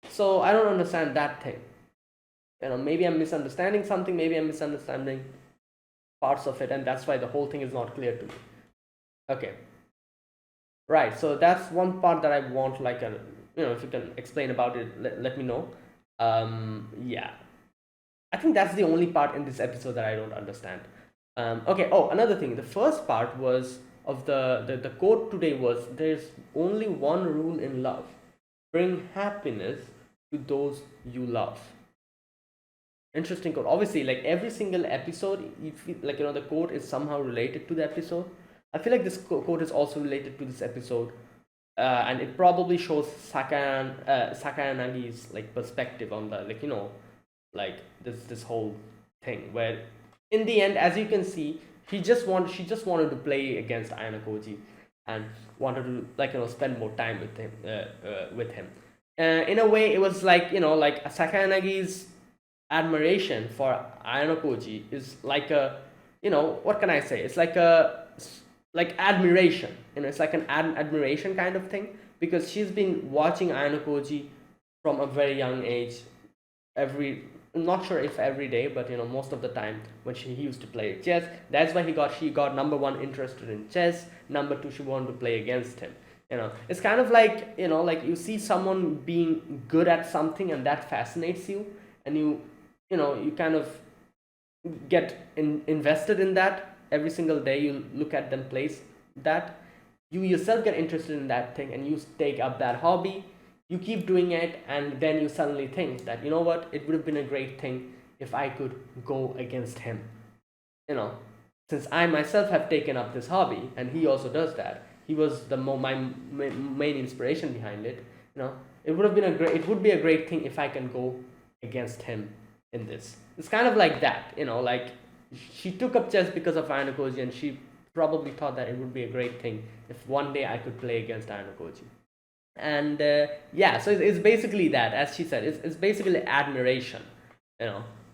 so I don't understand that thing. Maybe I'm misunderstanding something, maybe I'm misunderstanding parts of it, and that's why the whole thing is not clear to me. Okay, right, so that's one part that I want, like a, if you can explain about it, let me know. Yeah, I think that's the only part in this episode that I don't understand. Okay, another thing, the first part was of the quote today was, there's only one rule in love: bring happiness to those you love. Interesting quote. Obviously, like every single episode, you feel like the quote is somehow related to the episode. I feel like this quote is also related to this episode, and it probably shows Sakanagi's like perspective on the, like this whole thing, where in the end, as you can see, she just wanted to play against Ayanokoji and wanted to, like spend more time with him, in a way it was like, like Sakanagi's admiration for Ayanokoji is like a, what can I say, it's like a, like admiration, it's like an admiration kind of thing, because she's been watching Ayanokoji from a very young age, I'm not sure if every day, but most of the time when he used to play chess. That's why she got number one interested in chess. Number two, she wanted to play against him. It's kind of like, like you see someone being good at something and that fascinates you, and you kind of get invested in that. Every single day you look at them play that, you yourself get interested in that thing, and you take up that hobby. You keep doing it, and then you suddenly think that, what, it would have been a great thing if I could go against him. Since I myself have taken up this hobby, and he also does that, he was my main inspiration behind it. It would be a great thing if I can go against him in this. It's kind of like that, like she took up chess because of Ayanokoji, and she probably thought that it would be a great thing if one day I could play against Ayanokoji. And yeah, so it's basically that, as she said, it's basically admiration,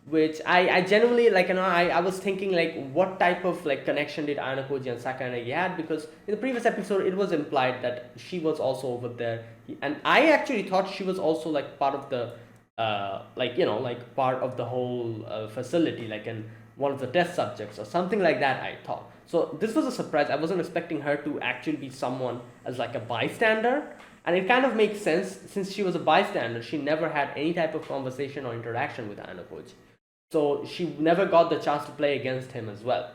which I genuinely, like, I was thinking, like, what type of like connection did Ayanokoji and Sakanagi had, because in the previous episode it was implied that she was also over there, and I actually thought she was also like part of the like part of the whole facility, like in one of the test subjects or something like that, I thought. So this was a surprise. I wasn't expecting her to actually be someone as like a bystander. And it kind of makes sense, since she was a bystander, she never had any type of conversation or interaction with Ayanokoji. So she never got the chance to play against him as well.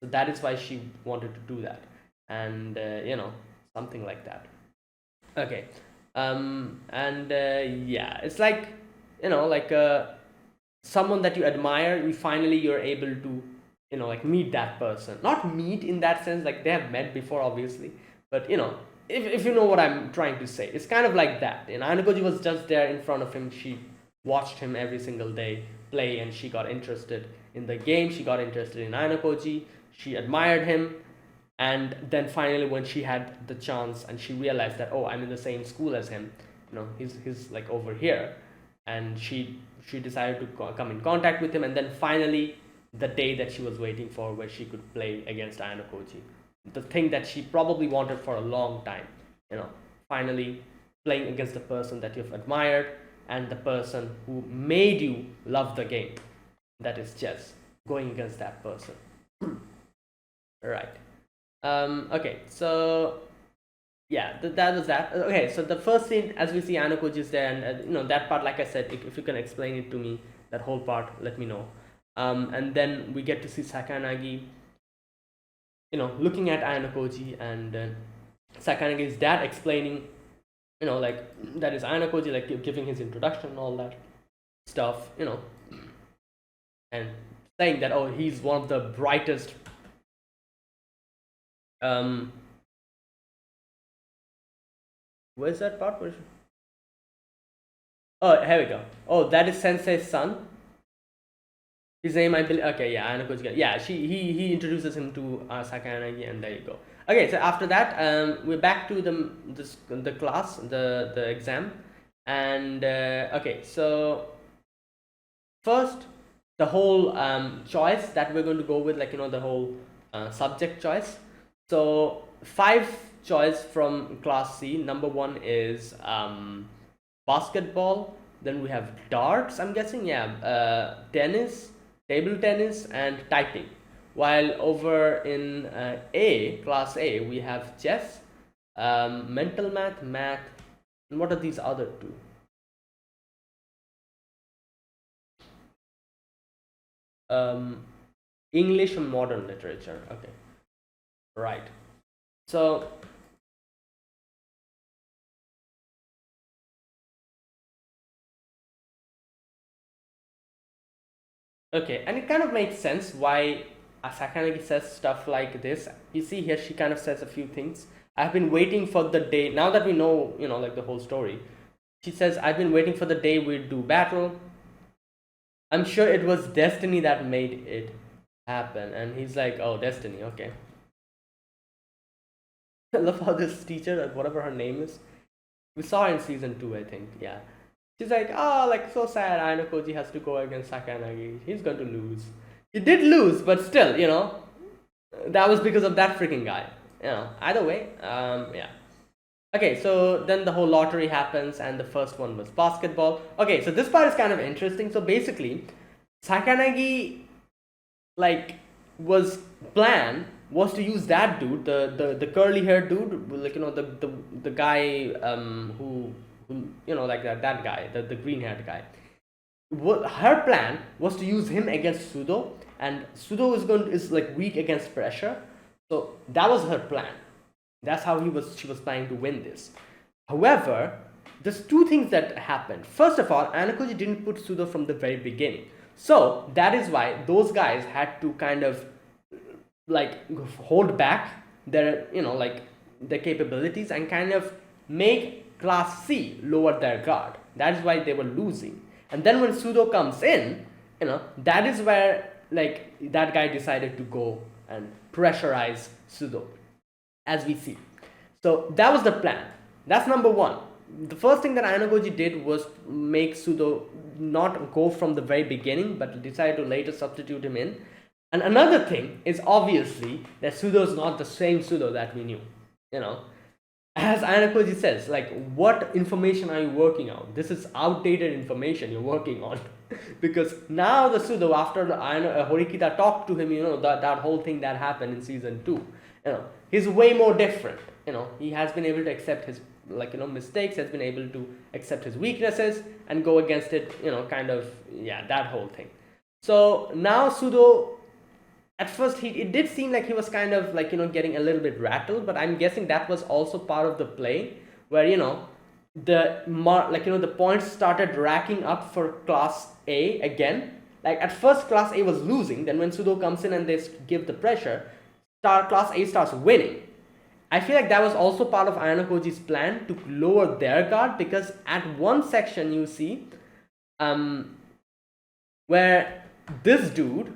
So that is why she wanted to do that. And, something like that. Okay. And yeah, it's like, like someone that you admire, you're able to, like meet that person. Not meet in that sense, like they have met before, obviously, but if you know what I'm trying to say, it's kind of like that. Anakoji was just there in front of him. She watched him every single day play, and she got interested in the game. She got interested in Anakoji. She admired him, and then finally when she had the chance and she realized that, oh, I'm in the same school as him, he's like over here, and she decided to come in contact with him, and then finally the day that she was waiting for, where she could play against Ayanokoji, the thing that she probably wanted for a long time, finally playing against the person that you've admired and the person who made you love the game, that is chess, going against that person. Right. Okay, so yeah, that was that. Okay, so the first scene, as we see Anakoji is there, and that part, like I said, if you can explain it to me, that whole part, let me know. And then we get to see Sakanagi, looking at Ayanokoji, and Sakanagi's dad explaining, like that is Ayanokoji, like giving his introduction and all that stuff, and saying that, oh, he's one of the brightest. Where's that part? Oh, here we go. Oh, that is Sensei's son. His name, I believe. Okay, yeah, Anakoji. Yeah, he introduces him to Sakanagi, and there you go. Okay, so after that, we're back to the class, the exam, and okay, so first the whole choice that we're going to go with, like the whole subject choice. So 5 choice from class C. Number 1 is basketball. Then we have darts, I'm guessing. Yeah, tennis, table tennis, and typing. While over in class A, we have chess, mental math, and what are these other 2? English and modern literature. Okay, right. So okay, and it kind of makes sense why Sakanagi says stuff like this. You see here, she kind of says a few things. I've been waiting for the day. Now that we know, like the whole story, she says, I've been waiting for the day we'd do battle. I'm sure it was destiny that made it happen. And he's like, oh, destiny, okay. I love how this teacher, whatever her name is, we saw her in season 2, I think. Yeah. She's like, oh, like so sad. Ayanokoji has to go against Sakanagi. He's going to lose. He did lose, but still, that was because of that freaking guy. Either way, yeah. Okay, so then the whole lottery happens, and the first one was basketball. Okay, so this part is kind of interesting. So basically, Sakanagi, like, plan was to use that dude, the curly haired dude, like the guy who like that guy, the green haired guy. Her plan was to use him against Sudo, and Sudo is like weak against pressure, so that was her plan. That's how she was planning to win this. However, there's 2 things that happened. First of all, Anakoji didn't put Sudo from the very beginning, so that is why those guys had to kind of like hold back their like their capabilities and kind of make class C lower their guard. That is why they were losing. And then when Sudo comes in, that is where like that guy decided to go and pressurize Sudo, as we see. So that was the plan. That's number 1. The first thing that Ayanogoji did was make Sudo not go from the very beginning, but decided to later substitute him in. And another thing is obviously that Sudo is not the same Sudo that we knew. As Ayanokoji says, like, what information are you working on? This is outdated information you're working on. Because now the Sudo, after Horikita talked to him, that whole thing that happened in season 2, he's way more different. He has been able to accept his mistakes, has been able to accept his weaknesses and go against it, kind of, yeah, that whole thing. So now Sudo, at first it did seem like he was kind of like getting a little bit rattled, but I'm guessing that was also part of the play, where the points started racking up for class A again. Like at first class A was losing, then when Sudo comes in and they give the pressure, class A starts winning. I feel like that was also part of Ayano Koji's plan to lower their guard, because at one section you see where this dude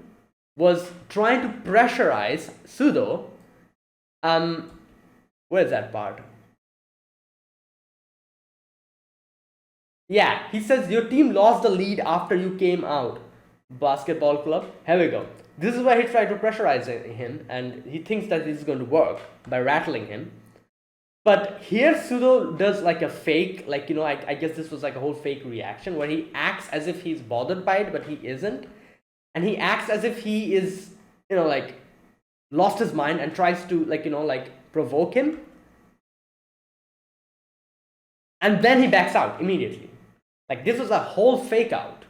was trying to pressurize Sudo. Where's that part? Yeah, he says your team lost the lead after you came out. Basketball club. Here we go. This is where he tried to pressurize him, and he thinks that this is going to work by rattling him. But here Sudo does like a fake, like, I guess this was like a whole fake reaction where he acts as if he's bothered by it, but he isn't. And he acts as if he is, like lost his mind and tries to like provoke him. And then he backs out immediately. Like this was a whole fake out,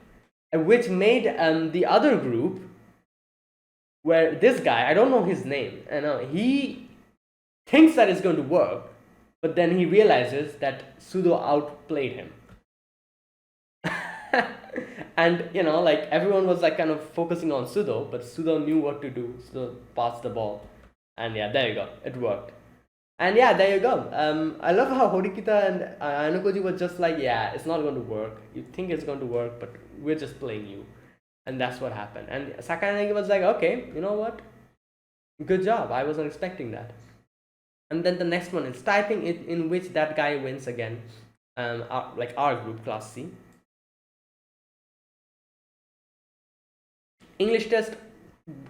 which made the other group, where this guy, I don't know his name, he thinks that it's going to work, but then he realizes that Sudo outplayed him. And like everyone was like kind of focusing on Sudo, but Sudo knew what to do. Sudo passed the ball, and yeah, there you go, it worked. And yeah, there you go. I love how Horikita and Ayano Koji were just like, yeah, it's not going to work. You think it's going to work, but we're just playing you. And that's what happened. And Sakayanagi was like, okay, you know what? Good job. I wasn't expecting that. And then the next one is typing, in which that guy wins again. Our group, class C. English test,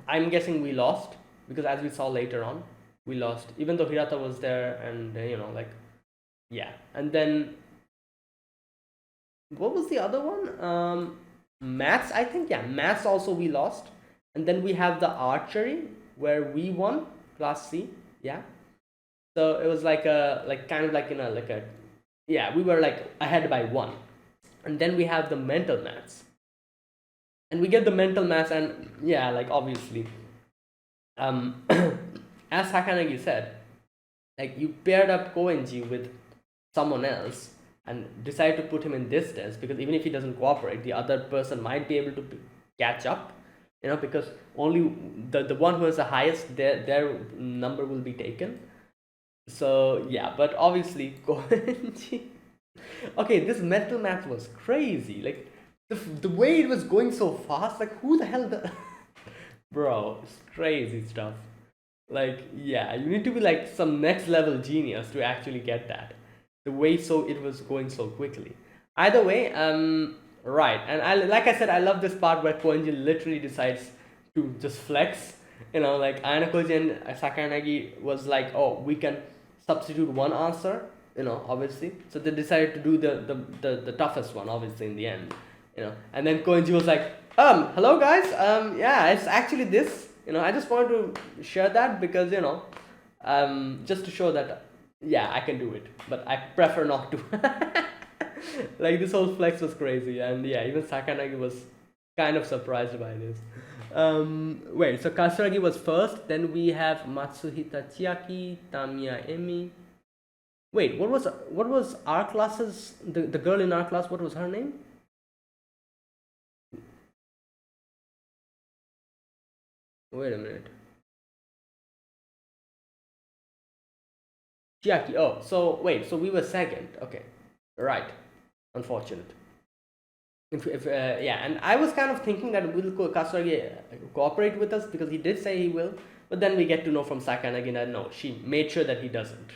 I'm guessing we lost, because as we saw later on, we lost, even though Hirata was there, and yeah. And then what was the other one? Maths, I think. Yeah, maths also we lost. And then we have the archery, where we won, class C. Yeah, so it was yeah, we were like ahead by 1. And then we have the mental maths, and we get the mental maths, and yeah, like obviously as Sakanagi said, like you paired up Koenji with someone else and decide to put him in this test, because even if he doesn't cooperate, the other person might be able to catch up, because only the one who has the highest, their number will be taken. So yeah, but obviously Koenji. Okay, this mental math was crazy. Like the way it was going so fast, like who the hell bro, it's crazy stuff. Like, yeah, you need to be like some next level genius to actually get that, the way so it was going so quickly. Either way, right. And like I said, I love this part where Koenji literally decides to just flex. Like Ayano Koji and Sakayanagi was like, oh, we can substitute one answer, obviously. So they decided to do the toughest one, obviously, in the end. And then Koenji was like, hello guys, yeah, it's actually this. I just wanted to share that because, just to show that, yeah, I can do it, but I prefer not to. Like, this whole flex was crazy, and yeah, even Sakanagi was kind of surprised by this. Wait, so Katsuragi was first, then we have Matsuhita Chiaki, Tamiya Emi. Wait, what was our class's, the girl in our class, what was her name? Wait a minute. Chiaki. Oh, so wait. So we were second. Okay, right. Unfortunate. If yeah, and I was kind of thinking that will Katsuragi cooperate with us, because he did say he will, but then we get to know from Sakanagi that no, she made sure that he doesn't.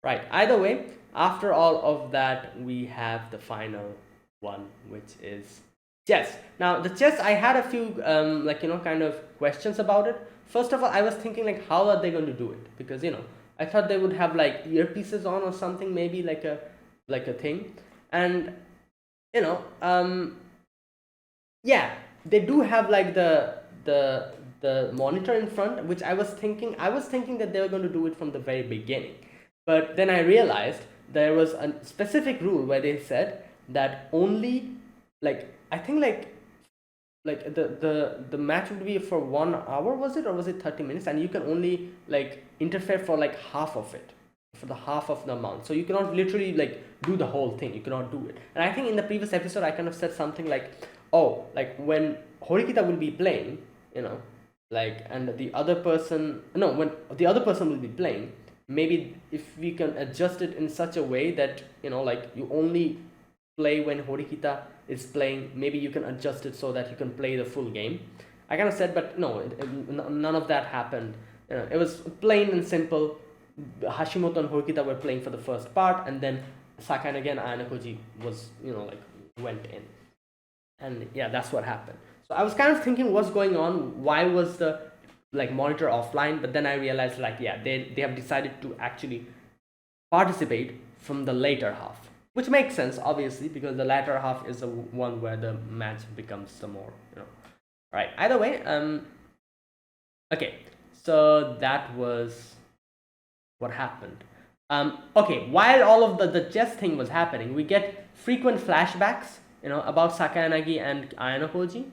Right. Either way, after all of that, we have the final one, which is chess. Now the chess, I had a few kind of questions about it. First of all, I was thinking like, how are they going to do it? Because I thought they would have like earpieces on or something, maybe like a thing. And yeah, they do have like the monitor in front, which I was thinking that they were going to do it from the very beginning. But then I realized there was a specific rule where they said that only, like, I think like the match would be for 1 hour, was it, or was it 30 minutes, and you can only like interfere for like half of it, for the half of the amount. So you cannot literally like do the whole thing. You cannot do it. And I think in the previous episode I kind of said something like, oh, like when Horikita will be playing, you know, like, and the other person, no, when the other person will be playing, maybe if we can adjust it in such a way that, you know, like you only play when Horikita is playing, maybe you can adjust it so that you can play the full game. I kind of said, but no, none of that happened. You know, it was plain and simple. Hashimoto and Horikita were playing for the first part, and then Sakanagi and Ayano was, you know, like went in. And yeah, that's what happened. So I was kind of thinking what's going on, why was the like monitor offline, but then I realized like, yeah, they have decided to actually participate from the later half, which makes sense obviously, because the latter half is the one where the match becomes the more, you know, right? Either way, okay, so that was what happened. Okay, while all of the chess thing was happening, we get frequent flashbacks, you know, about Sakanagi and Ayano,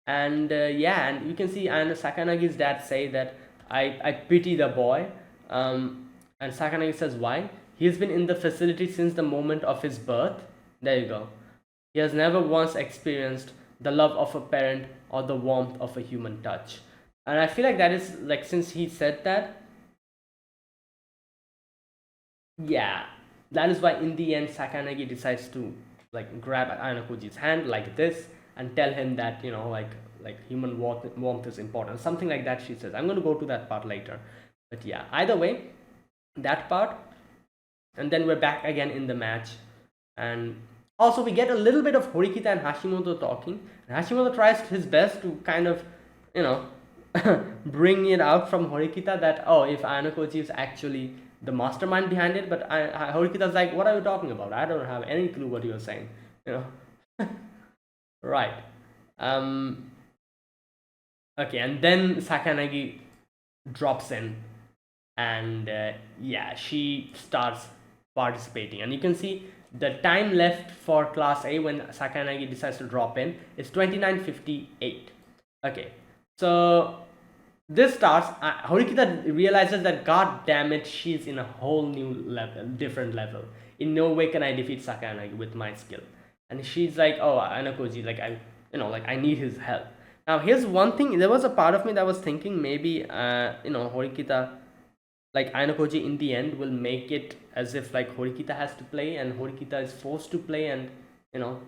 and yeah, and you can see Sakanagi's dad say that I pity the boy, and Sakanagi says why. He has been in the facility since the moment of his birth. There you go. He has never once experienced the love of a parent or the warmth of a human touch. And I feel like that is like, since he said that, yeah, that is why in the end Sakanagi decides to like grab Ayano hand like this and tell him that, you know, like human warmth is important, something like that she says. I'm going to go to that part later, but yeah, either way, that part. And then we're back again in the match, and also we get a little bit of Horikita and Hashimoto talking, and Hashimoto tries his best to kind of, you know, bring it out from Horikita that, oh, if Ayano is actually the mastermind behind it, but Horikita's like, what are you talking about? I don't have any clue what you're saying, you know. Right. Okay, and then Sakanagi drops in, and yeah, she starts participating, and you can see the time left for class A when Sakanagi decides to drop in is 29:58. Okay, so this starts. Horikita realizes that, god damn it, she's in a whole new level, different level. In no way can I defeat Sakanagi with my skill. And she's like, oh, Ayano, like I, you know, like I need his help. Now here's one thing. There was a part of me that was thinking maybe, you know, Horikita, like Ayano in the end will make it as if like Horikita has to play and Horikita is forced to play and, you know,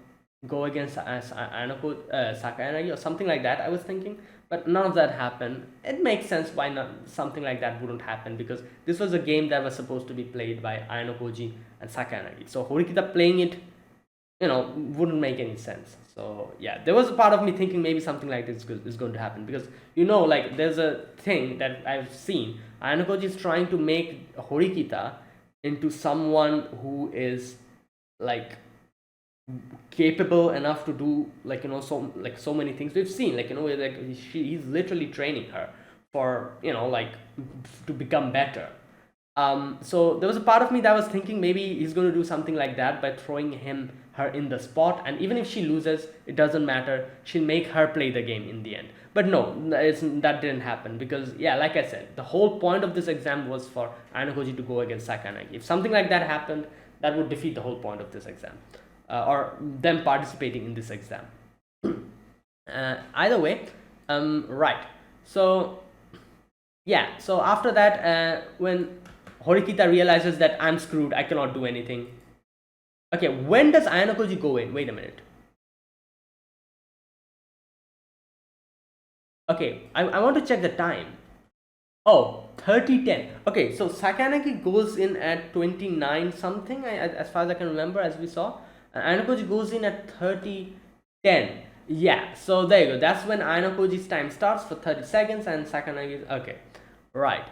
go against Sakanagi or something like that, I was thinking. But none of that happened. It makes sense why not something like that wouldn't happen, because this was a game that was supposed to be played by Ayano and Sakanagi. So Horikita playing it, you know, wouldn't make any sense. So yeah, there was a part of me thinking maybe something like this is going to happen, because, you know, like there's a thing that I've seen. Ayano is trying to make Horikita into someone who is like capable enough to do, like, you know, so many things we've seen, like, you know, like he's literally training her for, you know, like to become better. So there was a part of me that was thinking maybe he's going to do something like that by throwing her in the spot, and even if she loses, it doesn't matter, she'll make her play the game in the end. But no, that didn't happen, because yeah, like I said, the whole point of this exam was for Ayano to go against Sakanagi. If something like that happened, that would defeat the whole point of this exam, or them participating in this exam. Either way, right, so yeah, so after that, when Horikita realizes that I'm screwed, I cannot do anything. Okay, when does Ayano go in? Wait a minute. Okay, I want to check the time. Oh, 30:10. Okay, so Sakanagi goes in at 29 something, as far as I can remember, as we saw. And Ayano goes in at 30:10. Yeah, so there you go. That's when Ayano time starts for 30 seconds and Sakanagi. Okay, right.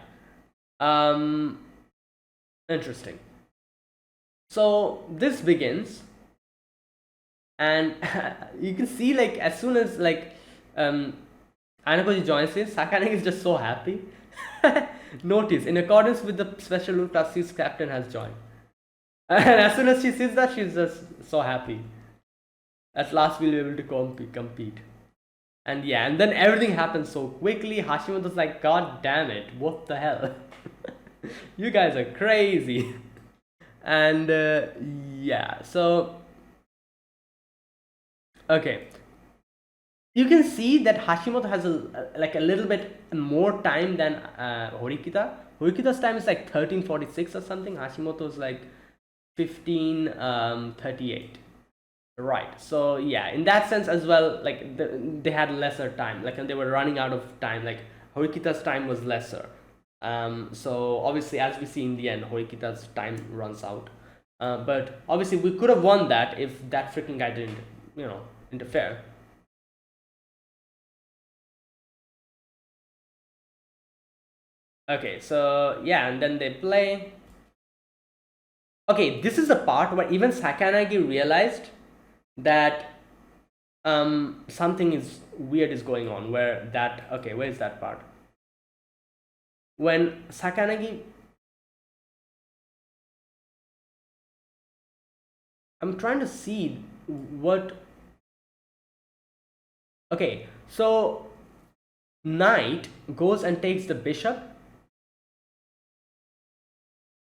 Interesting. So this begins, and you can see, like, as soon as like Ayano joins in, Sakanagi is just so happy. Notice, in accordance with the special rule, class C's captain has joined. And as soon as she sees that, she's just so happy. At last we'll be able to compete. And yeah, and then everything happens so quickly. Hashimoto's like, god damn it, what the hell? You guys are crazy. And yeah, so okay, you can see that Hashimoto has like a little bit more time than Horikita. Horikita's time is like 1346 or something. Hashimoto's like 1538. Right. So yeah, in that sense as well, like they had lesser time. Like, and they were running out of time. Like Horikita's time was lesser. So obviously, as we see in the end, Horikita's time runs out. But obviously, we could have won that if that freaking guy didn't, interfere. Okay, so yeah, and then they play. Okay, this is the part where even Sakanagi realized that something is weird is going on. Where that okay, where is that part? When Sakanagi, I'm trying to see what. Okay, so knight goes and takes the bishop.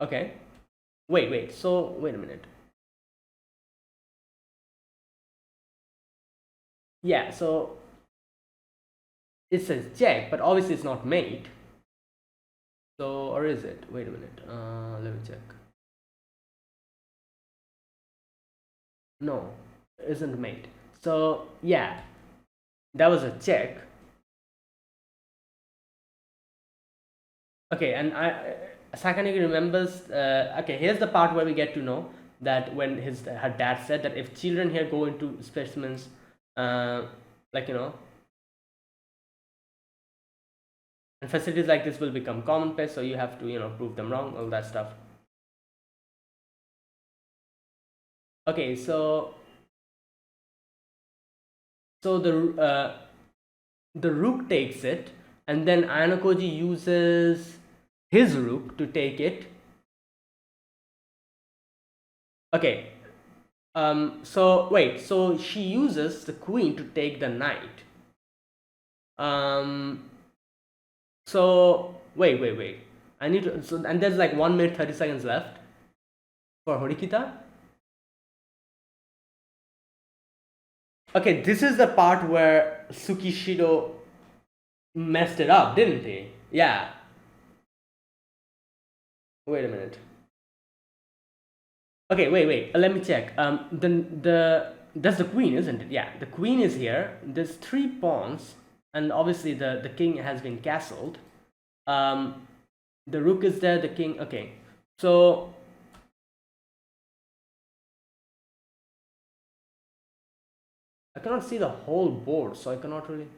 Okay, wait. So wait a minute. Yeah, so it says check, but obviously it's not mate. So, or is it? Wait a minute. Let me check. No, isn't mate. So yeah, that was a check. Okay, and Sakanagi remembers. Okay, here's the part where we get to know that when her dad said that if children here go into specimens, uh, like and facilities like this will become commonplace, so you have to prove them wrong, all that stuff. Okay, so the rook takes it, and then Ayanokoji uses his rook to take it. Okay, so wait, so she uses the queen to take the knight. Um, so wait. I need to. So and there's like 1 minute 30 seconds left for Horikita. Okay, this is the part where Tsukishido messed it up, didn't he? Yeah. Wait a minute. Okay, wait. Let me check. The that's the queen, isn't it? Yeah, the queen is here. There's three pawns, and obviously the king has been castled. Um, the rook is there. The king. Okay, so I cannot see the whole board, so I cannot really.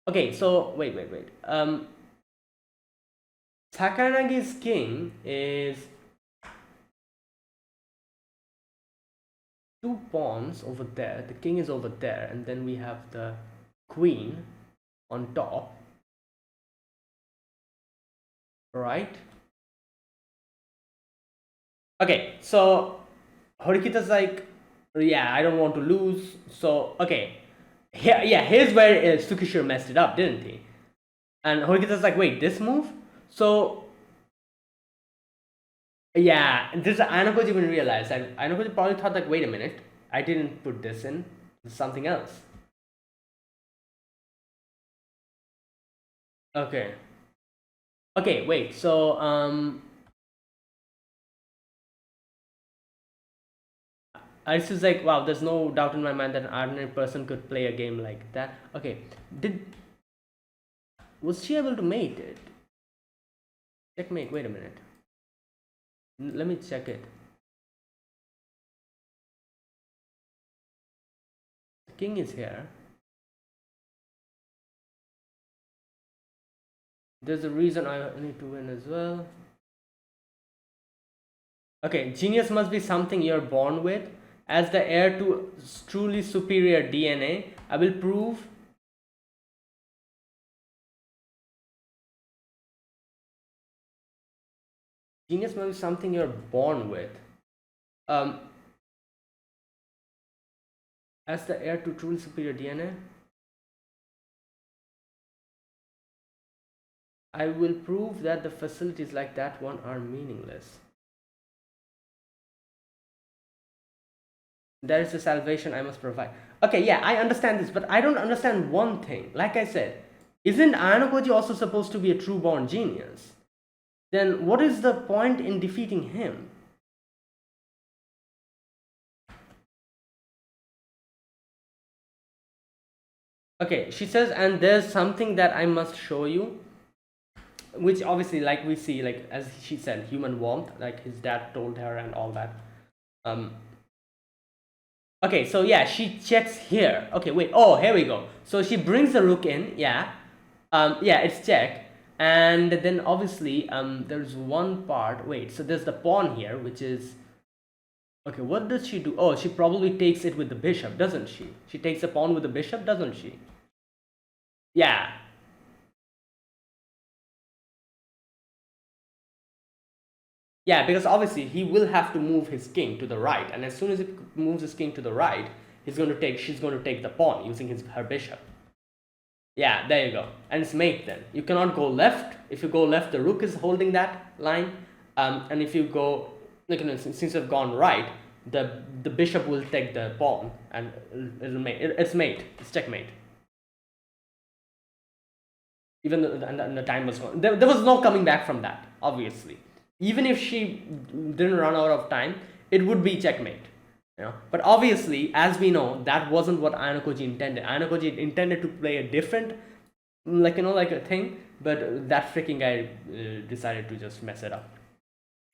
Okay, so wait. Sakanagi's king is two pawns over there. The king is over there, and then we have the queen on top, right? Okay, so Horikita's like, yeah, I don't want to lose. So okay, yeah, here's where Tsukishiro messed it up, didn't he? And Horikita's like, wait, this move? So yeah, this Ayanokoji even realized, and Ayanokoji probably thought like, wait a minute, I didn't put this in, it's something else. Okay. Okay, wait. So it's just like, wow, there's no doubt in my mind that an ordinary person could play a game like that. Okay, did was she able to mate it? Checkmate. Wait a minute. Let me check it. The king is here. There's a reason I need to win as well. Okay, genius must be something you're born with. As the heir to truly superior DNA, I will prove. Genius must be something you're born with. Um, as the heir to truly superior DNA. I will prove that the facilities like that one are meaningless. There is a salvation I must provide. Okay, yeah, I understand this, but I don't understand one thing. Like I said, isn't Ayano also supposed to be a true born genius? Then what is the point in defeating him? Okay, she says, and there's something that I must show you, which obviously, like we see, like as she said, human warmth, like his dad told her and all that. Um, okay, so yeah, she checks here. Okay, wait. Oh, here we go. So she brings the rook in. Yeah. Yeah, it's check. And then obviously, there's one part. Wait, so there's the pawn here, which is. Okay, what does she do? Oh, she probably takes it with the bishop, doesn't she? She takes the pawn with the bishop, doesn't she? Yeah. Yeah, because obviously he will have to move his king to the right, and as soon as he moves his king to the right, she's going to take the pawn using her bishop. Yeah, there you go. And it's mate then. You cannot go left. If you go left, the rook is holding that line. And if you go, like, since you've gone right, the bishop will take the pawn, and it's mate. It's checkmate. Even the time was gone. There was no coming back from that, obviously. Even if she didn't run out of time, it would be checkmate. But obviously, as we know, that wasn't what Ayano intended. Ayano intended to play a different, like a thing, but that freaking guy decided to just mess it up.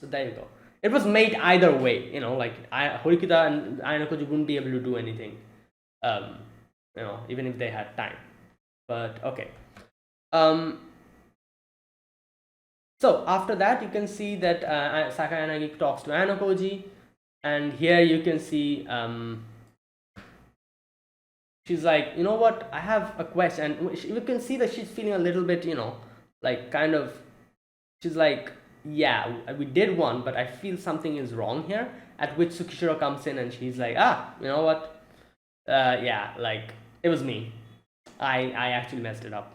So there you go. It was made either way. Horikita and Ayano wouldn't be able to do anything, even if they had time. But okay. So after that, you can see that Sakai Yanagi talks to Ayano, and here you can see she's like, you know what, I have a question, and you can see that she's feeling a little bit, like kind of, she's like, yeah, we did one, but I feel something is wrong here. At which Tsukishiro comes in and she's like, you know what, yeah, like it was me. I actually messed it up.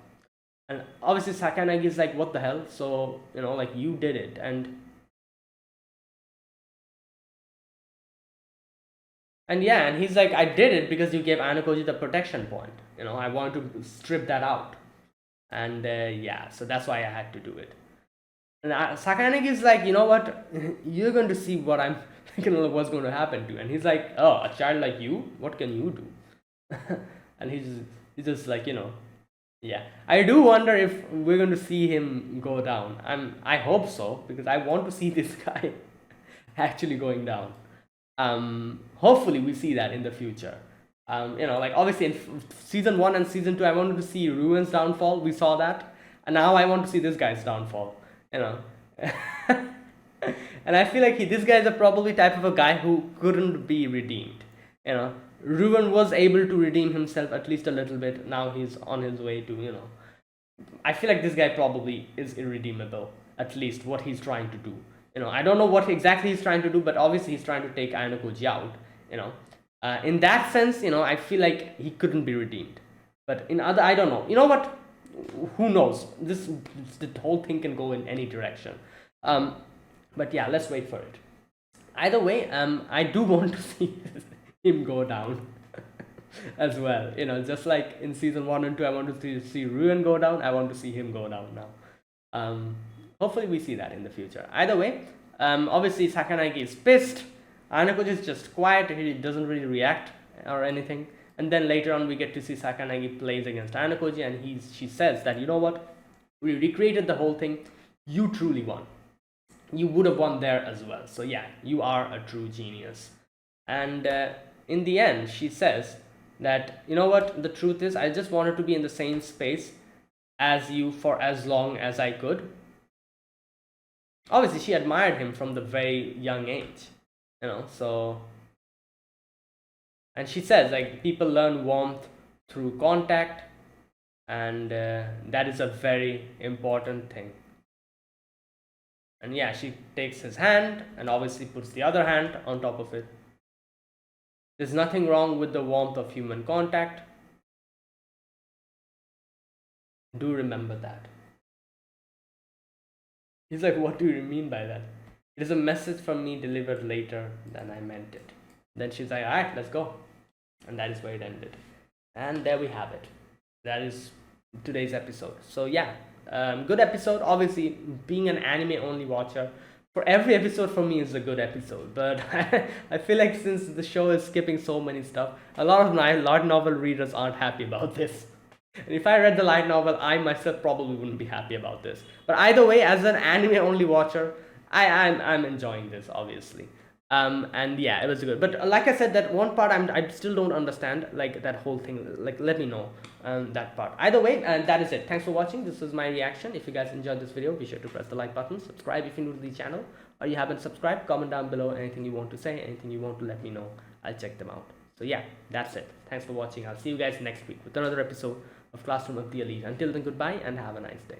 And obviously Sakanagi is like, what the hell? So, like you did it. And yeah, and he's like, I did it because you gave Anakoji the protection point. I wanted to strip that out. And yeah, so that's why I had to do it. And Sakanagi is like, you know what? You're going to see what what's going to happen to you. And he's like, oh, a child like you? What can you do? And he's just like, yeah. I do wonder if we're going to see him go down. I hope so, because I want to see this guy actually going down. Hopefully we see that in the future. Like obviously in season 1 and season 2, I wanted to see Ruin's downfall. We saw that, and now I want to see this guy's downfall. And I feel like this guy is probably type of a guy who couldn't be redeemed. Ruin was able to redeem himself at least a little bit. Now he's on his way to, I feel like this guy probably is irredeemable, at least what he's trying to do. I don't know what exactly he's trying to do, but obviously he's trying to take Ayano out. In that sense, I feel like he couldn't be redeemed. But in other, I don't know. You know what? Who knows? The whole thing can go in any direction. But yeah, let's wait for it. Either way, I do want to see him go down as well. Just like in season 1 and 2, I want to see Ruin go down. I want to see him go down now. Hopefully we see that in the future. Either way, obviously Sakanagi is pissed. Ayano is just quiet. He doesn't really react or anything. And then later on, we get to see Sakanagi plays against Ayano, and she says that, you know what, we recreated the whole thing. You truly won. You would have won there as well. So yeah, you are a true genius. And in the end, she says that, you know what, the truth is, I just wanted to be in the same space as you for as long as I could. Obviously, she admired him from the very young age, so. And she says, like, people learn warmth through contact, and that is a very important thing. And yeah, she takes his hand and obviously puts the other hand on top of it. There's nothing wrong with the warmth of human contact. Do remember that. He's like, what do you mean by that? It is a message from me delivered later than I meant it. Then she's like, all right, let's go. And that is where it ended. And there we have it. That is today's episode. So yeah, good episode. Obviously, being an anime only watcher, for every episode for me is a good episode. But I feel like since the show is skipping so many stuff, a lot of light novel readers aren't happy about this. And if I read the light novel, I myself probably wouldn't be happy about this. But either way, as an anime only watcher, I'm enjoying this, obviously. And yeah, it was good. But like I said, that one part I still don't understand, like that whole thing. Like, let me know that part. Either way, and that is it. Thanks for watching. This is my reaction. If you guys enjoyed this video, be sure to press the like button, subscribe if you're new to the channel, or you haven't subscribed. Comment down below anything you want to say, anything you want to let me know. I'll check them out. So yeah, that's it. Thanks for watching. I'll see you guys next week with another episode of Classroom of the Elite. Until then, goodbye and have a nice day.